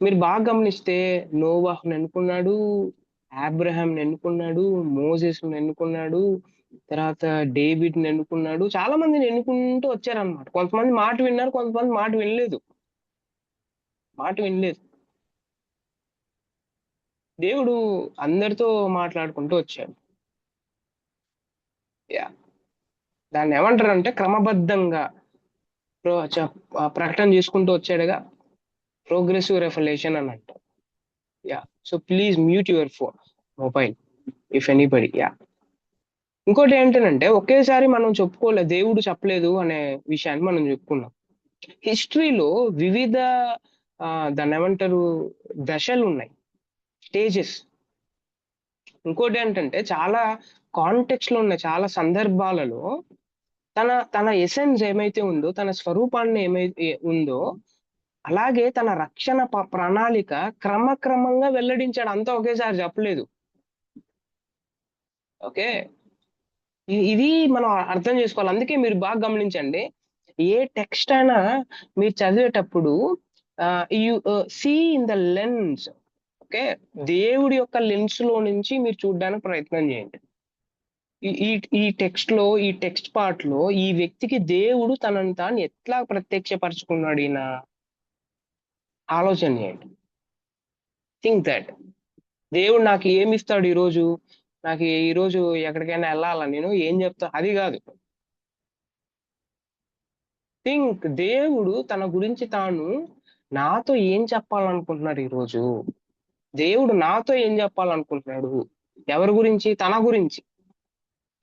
మీరు బాగా గమనిస్తే నోవాహుని అనుకున్నాడు, అబ్రహాం ఎన్నుకున్నాడు, మోసెస్ ఎన్నుకున్నాడు, తర్వాత డేవిడ్ ఎన్నుకున్నాడు, చాలా మందిని ఎన్నుకుంటూ వచ్చారనమాట. కొంతమంది మాట విన్నారు, కొంతమంది మాట వినలేదు. దేవుడు అందరితో మాట్లాడుకుంటూ వచ్చాడు. యా దాన్ని ఏమంటారు అంటే క్రమబద్ధంగా ప్రకటన చేసుకుంటూ వచ్చాడుగా, ప్రోగ్రెసివ్ రెవల్యూషన్ అని అంటారు. Yeah so please mute your mobile if anybody. Yeah ఇంకోటి ఏంటంటే ఒకేసారి మనం చెప్పుకోలే, దేవుడు చెప్పలేదు అనే విషయాన్ని మనం చెప్పుకున్నాం. హిస్టరీలో వివిధ దాన్ని ఏమంటారు దశలు ఉన్నాయి, స్టేజెస్. ఇంకోటి ఏంటంటే చాలా కాంటెక్స్ట్ లో ఉన్నాయి, చాలా సందర్భాలలో తన తన ఎసెన్స్ ఏమైతే ఉందో, తన స్వరూపాన్ని ఏమైతే ఉందో, అలాగే తన రక్షణ ప్రణాళిక క్రమక్రమంగా వెల్లడించాడు. అంతా ఒకేసారి చెప్పలేదు. ఓకే, ఇది మనం అర్థం చేసుకోవాలి. అందుకే మీరు బాగా గమనించండి, ఏ టెక్స్ట్ అయినా మీరు చదివేటప్పుడు you see in the lens. Okay, దేవుడి యొక్క లెన్స్ లో నుంచి మీరు చూడడానికి ప్రయత్నం చేయండి. ఈ ఈ టెక్స్ట్ లో, ఈ టెక్స్ట్ పార్ట్ లో ఈ వ్యక్తికి దేవుడు తనను తాను ఎట్లా ప్రత్యక్షపరచుకున్నాడు ఈయన ఆలోచన చేయండి. థింక్ దట్ దేవుడు నాకు ఏమి ఇస్తాడు ఈరోజు, నాకు ఈరోజు ఎక్కడికైనా వెళ్ళాలా, నేను ఏం చెప్తా, అది కాదు. థింక్ దేవుడు తన గురించి తాను నాతో ఏం చెప్పాలనుకుంటున్నాడు ఈరోజు, దేవుడు నాతో ఏం చెప్పాలనుకుంటున్నాడు, ఎవరి గురించి, తన గురించి.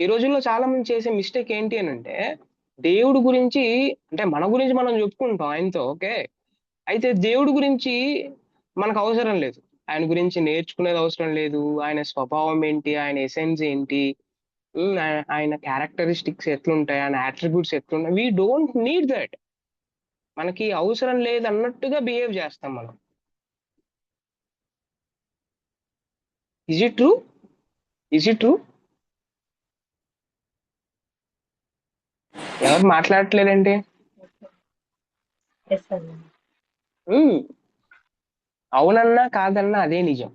ఈ రోజుల్లో చాలా మంది చేసే మిస్టేక్ ఏంటి అని అంటే, దేవుడు గురించి అంటే మన గురించి మనం చెప్పుకుంటాం ఆయనతో, ఓకే, అయితే దేవుడి గురించి మనకు అవసరం లేదు. ఆయన గురించి నేర్చుకునేది అవసరం లేదు. ఆయన స్వభావం ఏంటి, ఆయన ఎసెన్స్ ఏంటి, ఆయన క్యారెక్టరిస్టిక్స్ ఎట్లుంటాయి, ఆయన అట్రిబ్యూట్స్ ఎట్లుంటాయి, వీ డోంట్ నీడ్ దట్. మనకి అవసరం లేదు అన్నట్టుగా బిహేవ్ చేస్తాం మనం. Is it true? Is it true? ఎవరు మాట్లాడట్లేదండి? Yes, sir. అవునన్నా కాదన్నా అదే నిజం.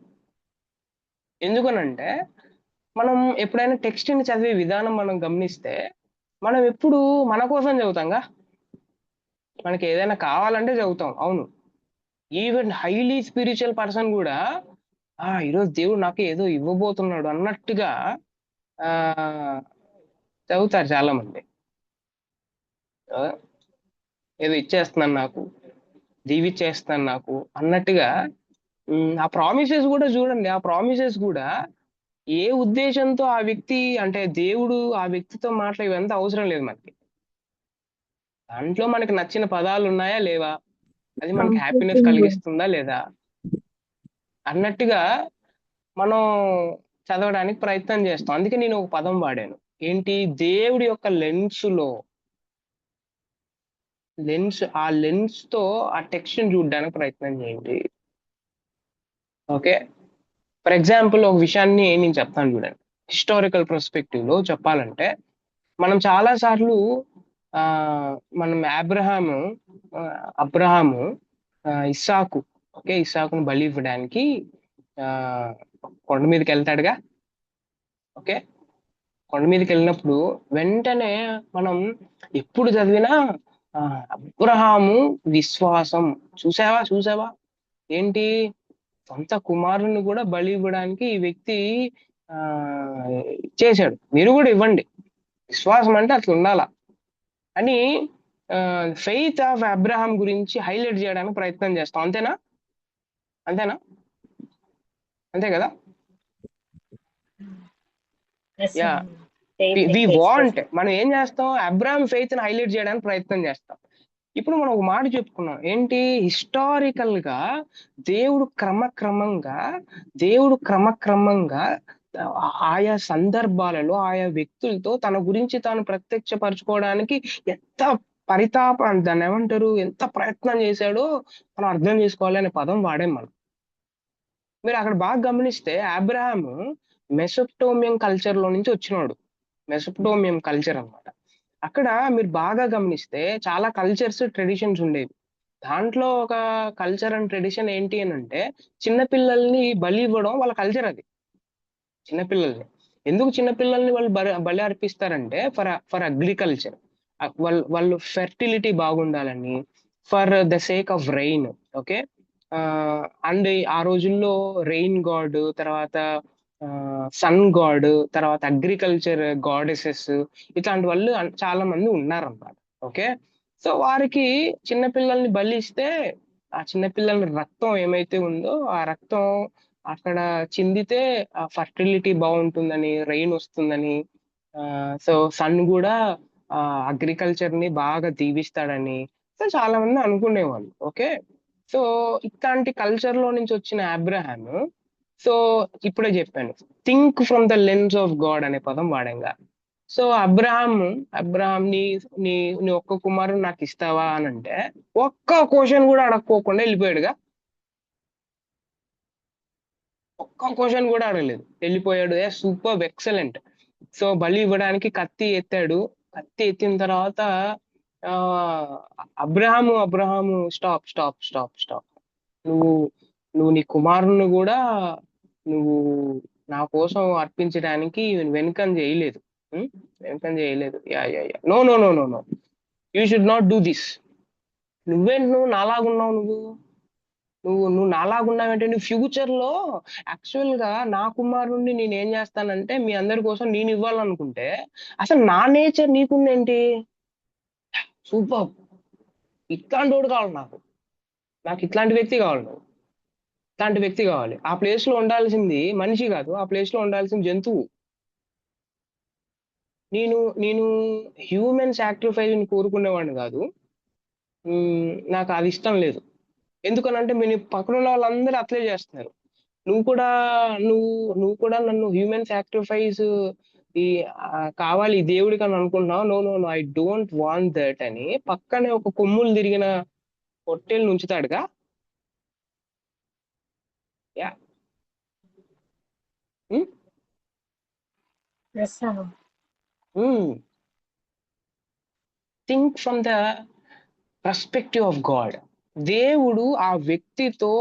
ఎందుకనంటే మనం ఎప్పుడైనా టెక్స్ట్ని చదివే విధానం మనం గమనిస్తే, మనం ఎప్పుడు మన కోసం చదువుతాంగా, మనకి ఏదైనా కావాలంటే చదువుతాం. అవును, ఈవెన్ హైలీ స్పిరిచువల్ పర్సన్ కూడా ఈరోజు దేవుడు నాకు ఏదో ఇవ్వబోతున్నాడు అన్నట్టుగా ఆ చదువుతారు చాలా మంది. ఏదో ఇచ్చేస్తున్నాను నాకు, దీవిచ్చేస్తున్నాను నాకు అన్నట్టుగా. ఆ ప్రామిసెస్ కూడా చూడండి, ఆ ప్రామిసెస్ కూడా ఏ ఉద్దేశంతో ఆ వ్యక్తి, అంటే దేవుడు ఆ వ్యక్తితో ఇవంతా అవసరం లేదు మనకి. దాంట్లో మనకి నచ్చిన పదాలు ఉన్నాయా లేవా, అది మనకి హ్యాపీనెస్ కలిగిస్తుందా లేదా అన్నట్టుగా మనం చదవడానికి ప్రయత్నం చేస్తాం. అందుకే నేను ఒక పదం వాడాను, ఏంటి, దేవుడి యొక్క ఆ లెన్స్ తో ఆ టెక్స్ట్ చూడడానికి ప్రయత్నం చేయండి. ఓకే, ఫర్ ఎగ్జాంపుల్ ఒక విషయాన్ని నేను చెప్తాను చూడండి. హిస్టారికల్ పర్స్పెక్టివ్ లో చెప్పాలంటే, మనం చాలా సార్లు మనం అబ్రహాము ఇస్సాకు, ఓకే, ఇస్సాకును బలి ఇవ్వడానికి కొండ మీదకి వెళ్తాడుగా. ఓకే, కొండ మీదకి వెళ్ళినప్పుడు వెంటనే మనం ఎప్పుడు చదివినా అబ్రహాము విశ్వాసం, చూసావా ఏంటి, సొంత కుమారుని కూడా బలి ఇవ్వడానికి ఈ వ్యక్తి ఆ చేశాడు, మీరు కూడా ఇవ్వండి. విశ్వాసం అంటే అట్లా ఉండాలా అని ఫెయిత్ ఆఫ్ అబ్రహాం గురించి హైలైట్ చేయడానికి ప్రయత్నం చేస్తాం. అంతేనా? అంతే కదా? Yes, yeah, sir. Faith వి requires వాంట్, trust. మనం ఏం చేస్తాం, అబ్రహాం ఫెయిత్ ని హైలైట్ చేయడానికి ప్రయత్నం చేస్తాం. ఇప్పుడు మనం ఒక మాట చెప్పుకున్నాం, ఏంటి, హిస్టారికల్ గా దేవుడు క్రమక్రమంగా ఆయా సందర్భాలలో ఆయా వ్యక్తులతో తన గురించి తాను ప్రత్యక్షపరచుకోవడానికి ఎంత దాన్ని ఏమంటారు, ఎంత ప్రయత్నం చేశాడో మనం అర్థం చేసుకోవాలి అనే పదం వాడాం మనం. మీరు అక్కడ బాగా గమనిస్తే అబ్రహాము మెసొపోటేమియన్ కల్చర్ లో నుంచి వచ్చినాడు. మెసొపోటేమియన్ కల్చర్ అన్నమాట. అక్కడ మీరు బాగా గమనిస్తే చాలా కల్చర్స్, ట్రెడిషన్స్ ఉండేవి. దాంట్లో ఒక కల్చర్ అండ్ ట్రెడిషన్ ఏంటి అని అంటే, చిన్నపిల్లల్ని బలి ఇవ్వడం వాళ్ళ కల్చర్ అది. చిన్నపిల్లల్ని. ఎందుకు చిన్నపిల్లల్ని వాళ్ళు బలి అర్పిస్తారంటే ఫర్ అగ్రికల్చర్. వాళ్ళు ఫెర్టిలిటీ బాగుండాలని, for the sake of rain. Okay. And ఆ రోజుల్లో రెయిన్ గాడ్, తర్వాత సన్ గాడ్, తర్వాత అగ్రికల్చర్ గాడెసెస్, ఇట్లాంటి వాళ్ళు చాలా మంది ఉన్నారన్నమాట. ఓకే. సో వారికి చిన్నపిల్లల్ని బలి ఇస్తే ఆ చిన్నపిల్లల రక్తం ఏమైతే ఉందో ఆ రక్తం అక్కడ చిందితే ఆ ఫర్టిలిటీ బాగుంటుందని, రెయిన్ వస్తుందని, సో సన్ కూడా అగ్రికల్చర్ ని బాగా దీవిస్తాడని సో చాలా మంది అనుకునేవాళ్ళు. ఓకే. సో ఇట్లాంటి కల్చర్ లో నుంచి వచ్చిన అబ్రహాం, సో ఇప్పుడే చెప్పాను, think from the lens of God అనే పదం వాడంగా. సో అబ్రహాం నీ నీ ఒక్క కుమారుడు నాకు ఇస్తావా అని అంటే ఒక్క క్వశ్చన్ కూడా అడగకోకుండా వెళ్ళిపోయాడుగా. ఒక్క క్వశ్చన్ కూడా అడగలేదు, వెళ్ళిపోయాడు. Super, excellent. సో బలి ఇవ్వడానికి కత్తి ఎత్తాడు. కత్తి ఎత్తిన తర్వాత ఆ Abraham stop stop stop stop. నువ్వు నువ్వు నీ కుమారుని కూడా నువ్వు నా కోసం అర్పించడానికి వెనుకం చేయలేదు. వెనుకం చేయలేదు. Yeah yeah yeah no no no no no, you should not do this. నువ్వు నాలాగున్నావు. నువ్వు నాలాగున్నావంటే నువ్వు ఫ్యూచర్ లో యాక్చువల్ గా నా కుమారుణ్ణి నేను ఏం చేస్తానంటే మీ అందరి కోసం నేను ఇవ్వాలనుకుంటే అసలు నా నేచర్ నీకుందేంటి? సూపర్, ఇట్లాంటి వాడు కావాలి నాకు ఇట్లాంటి వ్యక్తి కావాలి. ఇట్లాంటి వ్యక్తి కావాలి. ఆ ప్లేస్ లో ఉండాల్సింది మనిషి కాదు, ఆ ప్లేస్ లో ఉండాల్సింది జంతువు. నేను హ్యూమన్ సాక్రిఫైస్ ని కోరుకునేవాడిని కాదు. నాకు అది ఇష్టం లేదు. ఎందుకనంటే మీ పక్కన ఉన్న వాళ్ళందరూ అట్లే చేస్తున్నారు. నువ్వు కూడా నన్ను హ్యూమన్ సాక్రిఫైస్ ఈ కావాలి దేవుడికి అని అనుకుంటున్నావు. No no no, I don't want that అని పక్కనే ఒక కొమ్ములు తిరిగిన పొట్టేలు ఉంచుతాడుగా. Yeah. Yes, sir. Think from the perspective of God. దేవుడు ఆ వ్యక్తితో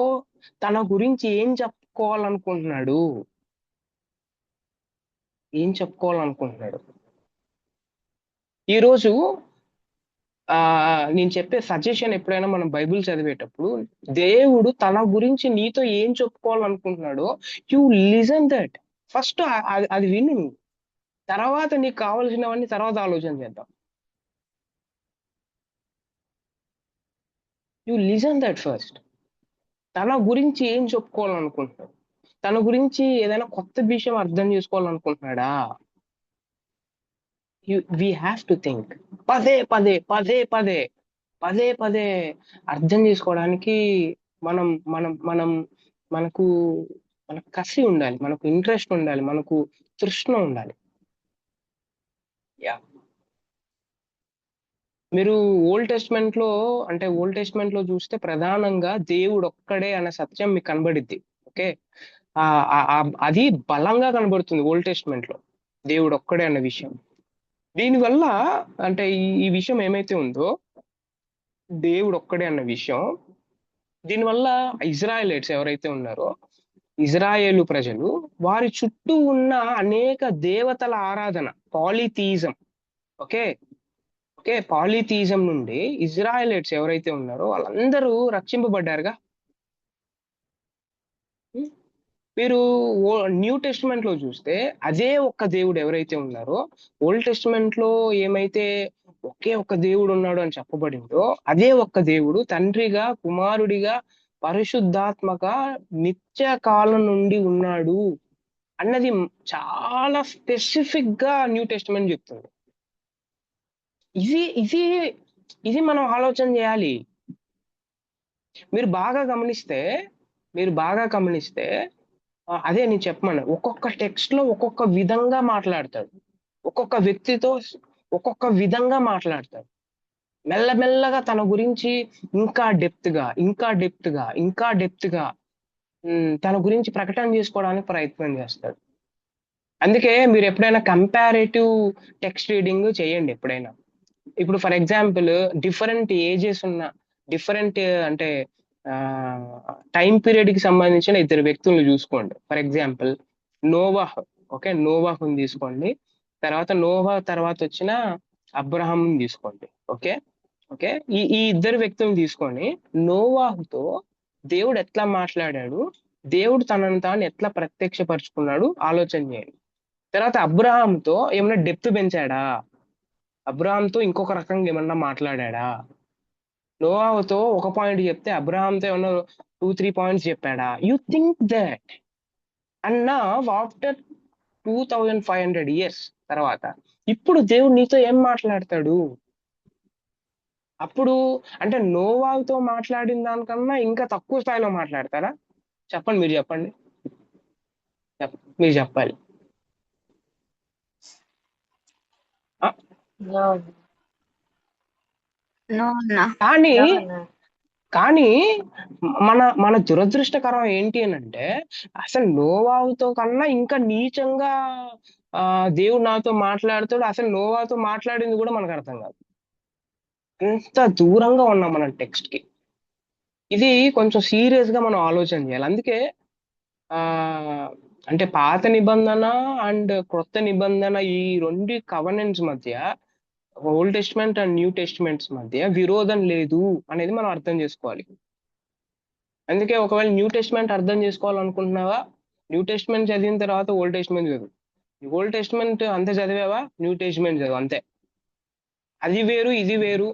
తన గురించి ఏం చెప్పుకోవాలనుకుంటున్నాడు? ఈరోజు నేను చెప్పే సజెషన్, ఎప్పుడైనా మనం బైబిల్ చదివేటప్పుడు దేవుడు తన గురించి నీతో ఏం చెప్పుకోవాలనుకుంటున్నాడో యు లిజన్ దట్ ఫస్ట్. అది విను నువ్వు. తర్వాత నీకు కావాల్సినవన్నీ తర్వాత ఆలోచన చేద్దాం. You listen that first. తన గురించి ఏం చెప్పుకోవాలనుకుంటున్నాడు? తన గురించి ఏదైనా కొత్త విషయం అర్థం చేసుకోవాలనుకుంటున్నాడా? We have to think. పదే పదే పదే పదే పదే పదే అర్థం చేసుకోవడానికి మనం మనం మనం మనకు మనకు కసి ఉండాలి, మనకు ఇంట్రెస్ట్ ఉండాలి, మనకు తృష్ణ ఉండాలి. యా. మీరు ఓల్డ్ టెస్ట్మెంట్ లో చూస్తే ప్రధానంగా దేవుడు ఒక్కడే అనే సత్యం మీకు కనబడిద్ది. ఓకే. అది బలంగా కనబడుతుంది ఓల్డ్ టెస్ట్మెంట్ లో, దేవుడు ఒక్కడే అన్న విషయం. దీనివల్ల అంటే ఈ విషయం ఏమైతే ఉందో దేవుడు ఒక్కడే అన్న విషయం, దీనివల్ల ఇజ్రాయెలైట్స్ ఎవరైతే ఉన్నారో ఇజ్రాయేలు ప్రజలు వారి చుట్టూ ఉన్న అనేక దేవతల ఆరాధన, పాలిథీజం. ఓకే. పాలిథీజం నుండి ఇజ్రాయెలైట్స్ ఎవరైతే ఉన్నారో వాళ్ళందరూ రక్షింపబడ్డారుగా. మీరు న్యూ టెస్టిమెంట్ లో చూస్తే అదే ఒక్క దేవుడు ఎవరైతే ఉన్నారో, ఓల్డ్ టెస్టిమెంట్ లో ఏమైతే ఒకే ఒక్క దేవుడు ఉన్నాడు అని చెప్పబడిందో అదే ఒక్క దేవుడు తండ్రిగా, కుమారుడిగా, పరిశుద్ధాత్మగా నిత్య కాలం నుండి ఉన్నాడు అన్నది చాలా స్పెసిఫిక్ గా న్యూ టెస్టిమెంట్ చెప్తుంది. ఇది ఇది ఇది మనం ఆలోచన చేయాలి. మీరు బాగా గమనిస్తే అదే నేను చెప్పమను, ఒక్కొక్క టెక్స్ట్ లో ఒక్కొక్క విధంగా మాట్లాడతాడు, ఒక్కొక్క వ్యక్తితో ఒక్కొక్క విధంగా మాట్లాడతాడు. మెల్లమెల్లగా తన గురించి ఇంకా డెప్త్ గా తన గురించి ప్రకటన చేసుకోవడానికి ప్రయత్నం చేస్తాడు. అందుకే మీరు ఎప్పుడైనా కంపారేటివ్ టెక్స్ట్ రీడింగ్ చేయండి ఎప్పుడైనా. ఇప్పుడు ఫర్ ఎగ్జాంపుల్ డిఫరెంట్ ఏజెస్ ఉన్న డిఫరెంట్ అంటే టైం పీరియడ్ కి సంబంధించిన ఇద్దరు వ్యక్తులను చూసుకోండి. For example Noah. ఓకే, నోవాహుని తీసుకోండి. తర్వాత నోవాహ్ తర్వాత వచ్చిన అబ్రహాంని తీసుకోండి. ఓకే ఓకే, ఈ ఈ ఇద్దరు వ్యక్తులను తీసుకొని నోవాహుతో దేవుడు ఎట్లా మాట్లాడాడు, దేవుడు తనను తాను ఎట్లా ప్రత్యక్షపరుచుకున్నాడు ఆలోచన చేయండి. తర్వాత అబ్రహాంతో ఏమైనా డెప్త్ పెంచాడా, అబ్రహాంతో ఇంకొక రకంగా ఏమన్నా మాట్లాడా, నోవాహుతో ఒక పాయింట్ చెప్తే అబ్రహాంతో ఏమన్నా 2-3 పాయింట్స్ చెప్పాడా? You think that. అండ్ నా ఆఫ్టర్ 2500 ఇయర్స్ తర్వాత ఇప్పుడు దేవుడు నీతో ఏం మాట్లాడతాడు? అప్పుడు అంటే నోవాహుతో మాట్లాడిన దానికన్నా ఇంకా తక్కువ స్థాయిలో మాట్లాడతారా? చెప్పండి, మీరు చెప్పండి. మీరు చెప్పాలి. ఆ, No, నో అన్నా. కానీ no, no. కానీ మన మన దురదృష్టకరం ఏంటి అని అంటే అసలు నోవాహుతో కన్నా ఇంకా నీచంగా దేవుడు నాతో మాట్లాడుతాడు. అసలు నోవాహుతో మాట్లాడింది కూడా మనకు అర్థం కాదు. ఎంత దూరంగా ఉన్నాం మనం టెక్స్ట్ కి. ఇది కొంచెం సీరియస్ గా మనం ఆలోచన చేయాలి. అందుకే ఆ అంటే పాత నిబంధన అండ్ క్రొత్త నిబంధన ఈ రెండు కవనెంట్స్ మధ్య, old testament and new testaments మధ్య విరోధం లేదు అనేది మనం అర్థం చేసుకోవాలి. అందుకే ఒకవేళ న్యూ టెస్ట్మెంట్ అర్థం చేసుకోవాలనుకుంటున్నావా, న్యూ టెస్ట్మెంట్ చదివిన తర్వాత ఓల్డ్ టెస్ట్మెంట్ చదువు. ఓల్డ్ టెస్ట్మెంట్ అంతే చదివావా, న్యూ టెస్ట్మెంట్ చదువు అంతే. అది వేరు ఇది వేరు.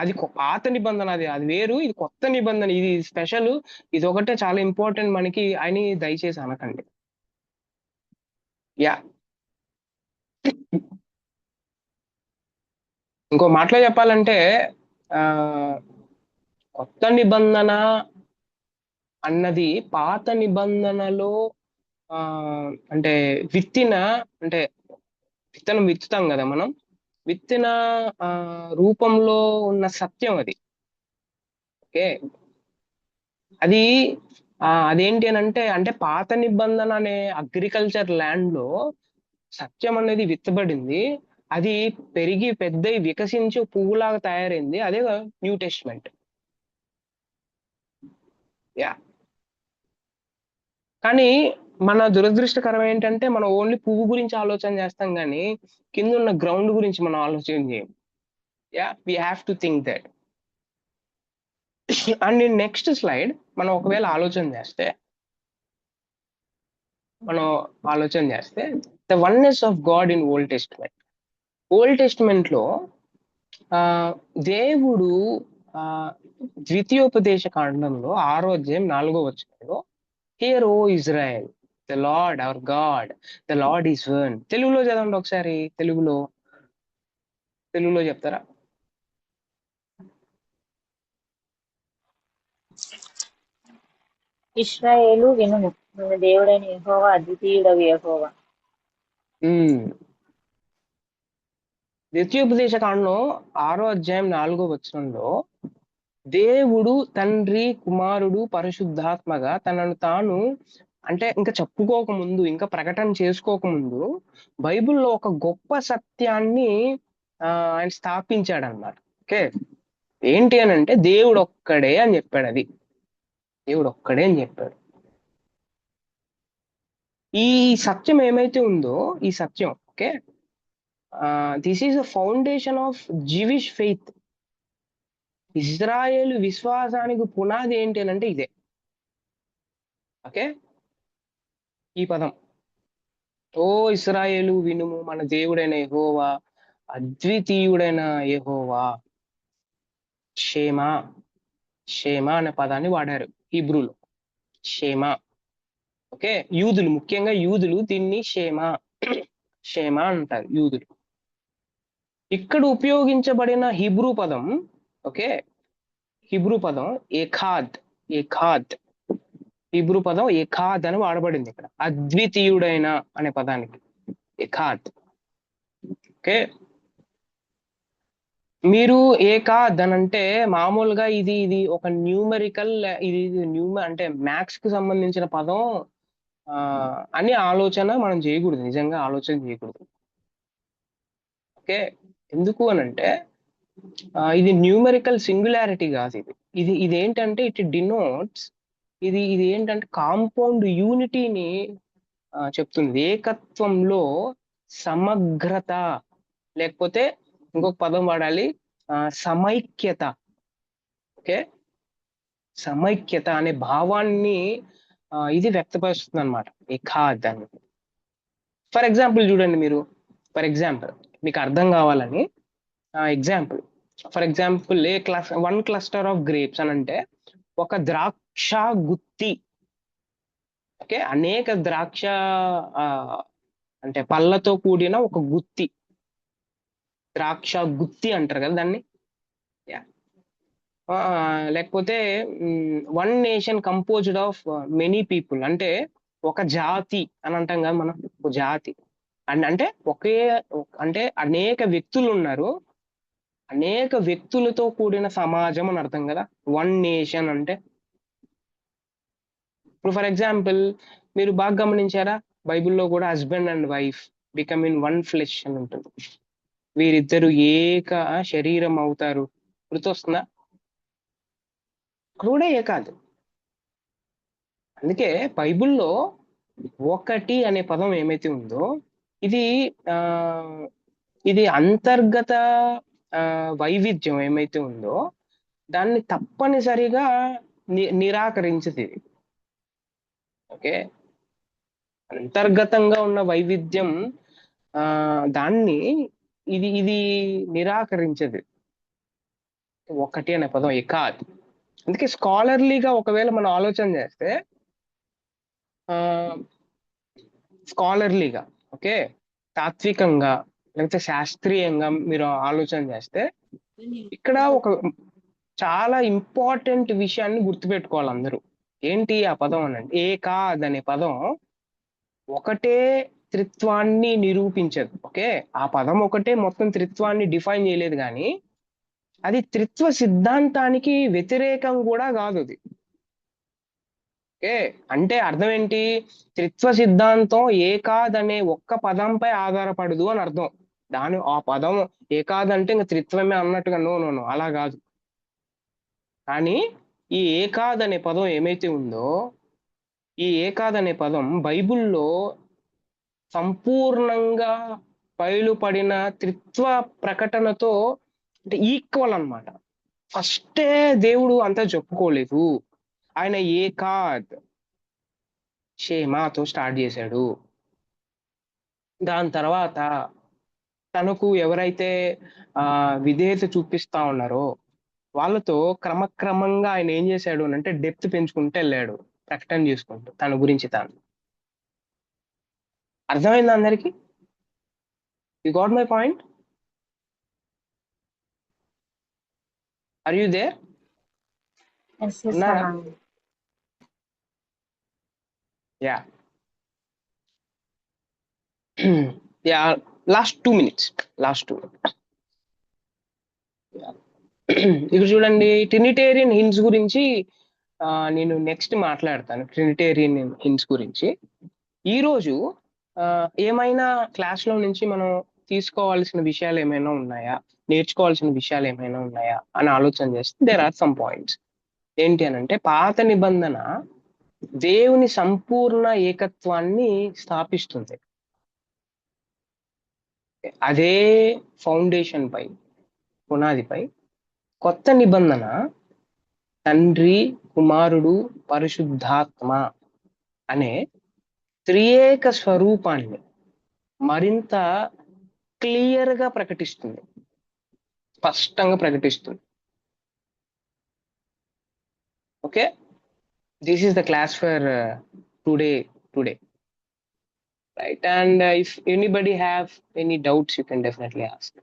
అది పాత నిబంధన, అది అది వేరు, ఇది కొత్త నిబంధన, ఇది స్పెషల్, ఇది ఒకటే చాలా ఇంపార్టెంట్ మనకి అని దయచేసి అనకండి. యా, ఇంకో మాటలో చెప్పాలంటే ఆ కొత్త నిబంధన అన్నది పాత నిబంధనలో ఆ అంటే విత్తిన, అంటే విత్తనం విత్తుతాం కదా మనం, విత్తిన ఆ రూపంలో ఉన్న సత్యం అది. ఓకే, అది అదేంటి అని అంటే పాత నిబంధన అనే అగ్రికల్చర్ ల్యాండ్ లో సత్యం అనేది విత్తబడింది. అది పెరిగి పెద్దయి వికసించి పువ్వులాగా తయారైంది. అదే న్యూ టెస్ట్మెంట్. యా, కానీ మన దురదృష్టకరం ఏంటంటే మనం ఓన్లీ పువ్వు గురించి ఆలోచన చేస్తాం కానీ కింద ఉన్న గ్రౌండ్ గురించి మనం ఆలోచన చేయం. Yeah, we have to think that. And next slide మనం ఒకవేళ ఆలోచన చేస్తే the oneness of God in Old Testament. Old Testament లో దేవుడు ద్వితీయోపదేశ కాండంలో 6వ అధ్యాయం 4వ వచనంలో hear O Israel, the Lord our God, the Lord is one. తెలుగులో చదవండి ఒకసారి, తెలుగులో చెప్తారా? ఇశ్రాయేలు వినుము, మన దేవుడైన యెహోవా అద్వితీయుడగు యెహోవా. ద్వితీయోపదేశ కాండం 6వ అధ్యాయం 4వ వచనంలో దేవుడు తండ్రి కుమారుడు పరిశుద్ధాత్మగా తనను తాను అంటే ఇంకా చెప్పుకోకముందు, ఇంకా ప్రకటన చేసుకోకముందు బైబిల్లో ఒక గొప్ప సత్యాన్ని ఆయన స్థాపించాడు అన్నమాట. ఓకే, ఏంటి అని అంటే దేవుడు ఒక్కడే అని చెప్పాడు. అది దేవుడు ఒక్కడే అని చెప్పాడు. ఈ సత్యం ఏమైతే ఉందో, ఈ సత్యం okay, this is the foundation of Jewish faith. Israel విశ్వాసానికి పునాది ఏంటి అని అంటే ఇదే. ఓకే, ఈ పదం, ఓ ఇశ్రాయేలు వినుము, మన దేవుడైన యెహోవా అద్వితీయుడైన యెహోవా. షేమా, షేమా అనే పదాన్ని వాడారు హీబ్రూలో, షేమా. ఓకే, యూదులు, ముఖ్యంగా యూదులు దీన్ని షేమా షేమా అంటారు యూదులు. ఇక్కడ ఉపయోగించబడిన హిబ్రూ పదం, ఓకే, హిబ్రూ పదం ఏఖాద్. ఏఖాద్ హిబ్రూ పదం ఏఖాద్ అని వాడబడింది ఇక్కడ అద్వితీయుడైన అనే పదానికి, ఏఖాద్. ఓకే, మీరు ఏఖాద్ అని అంటే మామూలుగా ఇది ఇది ఒక న్యూమరికల్, ఇది అంటే మ్యాథ్స్ కు సంబంధించిన పదం అని ఆలోచన మనం చేయకూడదు, నిజంగా ఆలోచన చేయకూడదు. ఓకే, ఎందుకు అని అంటే ఇది న్యూమరికల్ సింగులారిటీ కాదు. ఇది ఏంటంటే ఇట్ డినోట్స్, ఇది ఏంటంటే కాంపౌండ్ యూనిటీని చెప్తుంది. ఏకత్వంలో సమగ్రత, లేకపోతే ఇంకొక పదం వాడాలి, సమైక్యత. ఓకే, సమైక్యత అనే భావాన్ని ఇది వ్యక్తపరుస్తుంది అనమాట ఎఖాద్ అని. ఫర్ ఎగ్జాంపుల్ చూడండి, ఫర్ ఎగ్జాంపుల్ మీకు అర్థం కావాలని example, for example one cluster of grapes అని అంటే ఒక ద్రాక్ష గుత్తి. ఓకే, అనేక ద్రాక్ష అంటే పళ్ళతో కూడిన ఒక గుత్తి, ద్రాక్ష గుత్తి అంటారు కదా దాన్ని. లేకపోతే one nation composed of many people అంటే ఒక జాతి అని అంటాం కదా మనం, ఒక జాతి అంటే అంటే అనేక వ్యక్తులు ఉన్నారు, అనేక వ్యక్తులతో కూడిన సమాజం అని అర్థం కదా వన్ నేషన్ అంటే. ఇప్పుడు ఫర్ ఎగ్జాంపుల్ మీరు బాగా గమనించారా, బైబిల్లో కూడా husband and wife become in one flesh అని ఉంటుంది. వీరిద్దరు ఏక శరీరం అవుతారు. గుర్తొస్తుందా? కూడా కాదు. అందుకే బైబిల్లో ఒకటి అనే పదం ఏమైతే ఉందో ఇది ఇది అంతర్గత వైవిధ్యం ఏమైతే ఉందో దాన్ని తప్పనిసరిగా నిరాకరించదు. ఓకే, అంతర్గతంగా ఉన్న వైవిధ్యం దాన్ని ఇది నిరాకరించదు. ఒకటి అనే పదం ఎకాద్. అందుకే స్కాలర్లీగా ఒకవేళ మనం ఆలోచన చేస్తే స్కాలర్లీగా, ఓకే, తాత్వికంగా లేకపోతే శాస్త్రీయంగా మీరు ఆలోచన చేస్తే ఇక్కడ ఒక చాలా ఇంపార్టెంట్ విషయాన్ని గుర్తుపెట్టుకోవాలి అందరూ. ఏంటి ఆ పదం అనండి, ఏకాద్ అనే పదం ఒకటే త్రిత్వాన్ని నిరూపించదు. ఓకే, ఆ పదం ఒకటే మొత్తం త్రిత్వాన్ని డిఫైన్ చేయలేదు, కానీ అది త్రిత్వ సిద్ధాంతానికి వ్యతిరేకం కూడా కాదు అది. ఓకే, అంటే అర్థం ఏంటి, త్రిత్వ సిద్ధాంతం ఏకాద్ అనే ఒక్క పదంపై ఆధారపడదు అని అర్థం. ఆ పదం ఏకాద్ అంటే ఇంకా త్రిత్వమే అన్నట్టుగా నో నో నో అలా కాదు. కానీ ఈ ఏకాద్ అనే పదం ఏమైతే ఉందో, ఈ ఏకాద్ అనే పదం బైబిల్లో సంపూర్ణంగా బయలుపడిన త్రిత్వ ప్రకటనతో అంటే ఈక్వల్ అన్నమాట. ఫస్టే దేవుడు అంతా చెప్పుకోలేదు, ఆయన ఏకాద్ షేమాతో స్టార్ట్ చేశాడు. దాని తర్వాత తనకు ఎవరైతే విధేయత చూపిస్తా ఉన్నారో వాళ్ళతో క్రమక్రమంగా ఆయన ఏం చేశాడు అని అంటే డెప్త్ పెంచుకుంటూ వెళ్ళాడు, ప్రకటన చేసుకుంటూ తన గురించి తాను. అర్థమైంది అందరికి? You got my point? Are you there? Yes, yes, ఉన్నారా? Anand. Yeah yeah last 2 minutes. ఇక్కడ చూడండి, ట్రినిటేరియన్ హింట్స్ గురించి నేను నెక్స్ట్ మాట్లాడతాను. ట్రినిటేరియన్ హింట్స్ గురించి ఈరోజు ఏమైనా క్లాస్లో నుంచి మనం తీసుకోవాల్సిన విషయాలు ఏమైనా ఉన్నాయా, నేర్చుకోవాల్సిన విషయాలు ఏమైనా ఉన్నాయా అని ఆలోచన చేస్తే దేర్ ఆర్ సమ్ పాయింట్స్. ఏంటి అని అంటే, పాత నిబంధన దేవుని సంపూర్ణ ఏకత్వాన్ని స్థాపిస్తుంది. అదే ఫౌండేషన్ పై, పునాదిపై కొత్త నిబంధన తండ్రి, కుమారుడు, పరిశుద్ధాత్మ అనే త్రియేక స్వరూపాన్ని మరింత క్లియర్గా ప్రకటిస్తుంది, స్పష్టంగా ప్రకటిస్తుంది. Okay, this is the class for today, right? And if anybody have any doubts, you can definitely ask.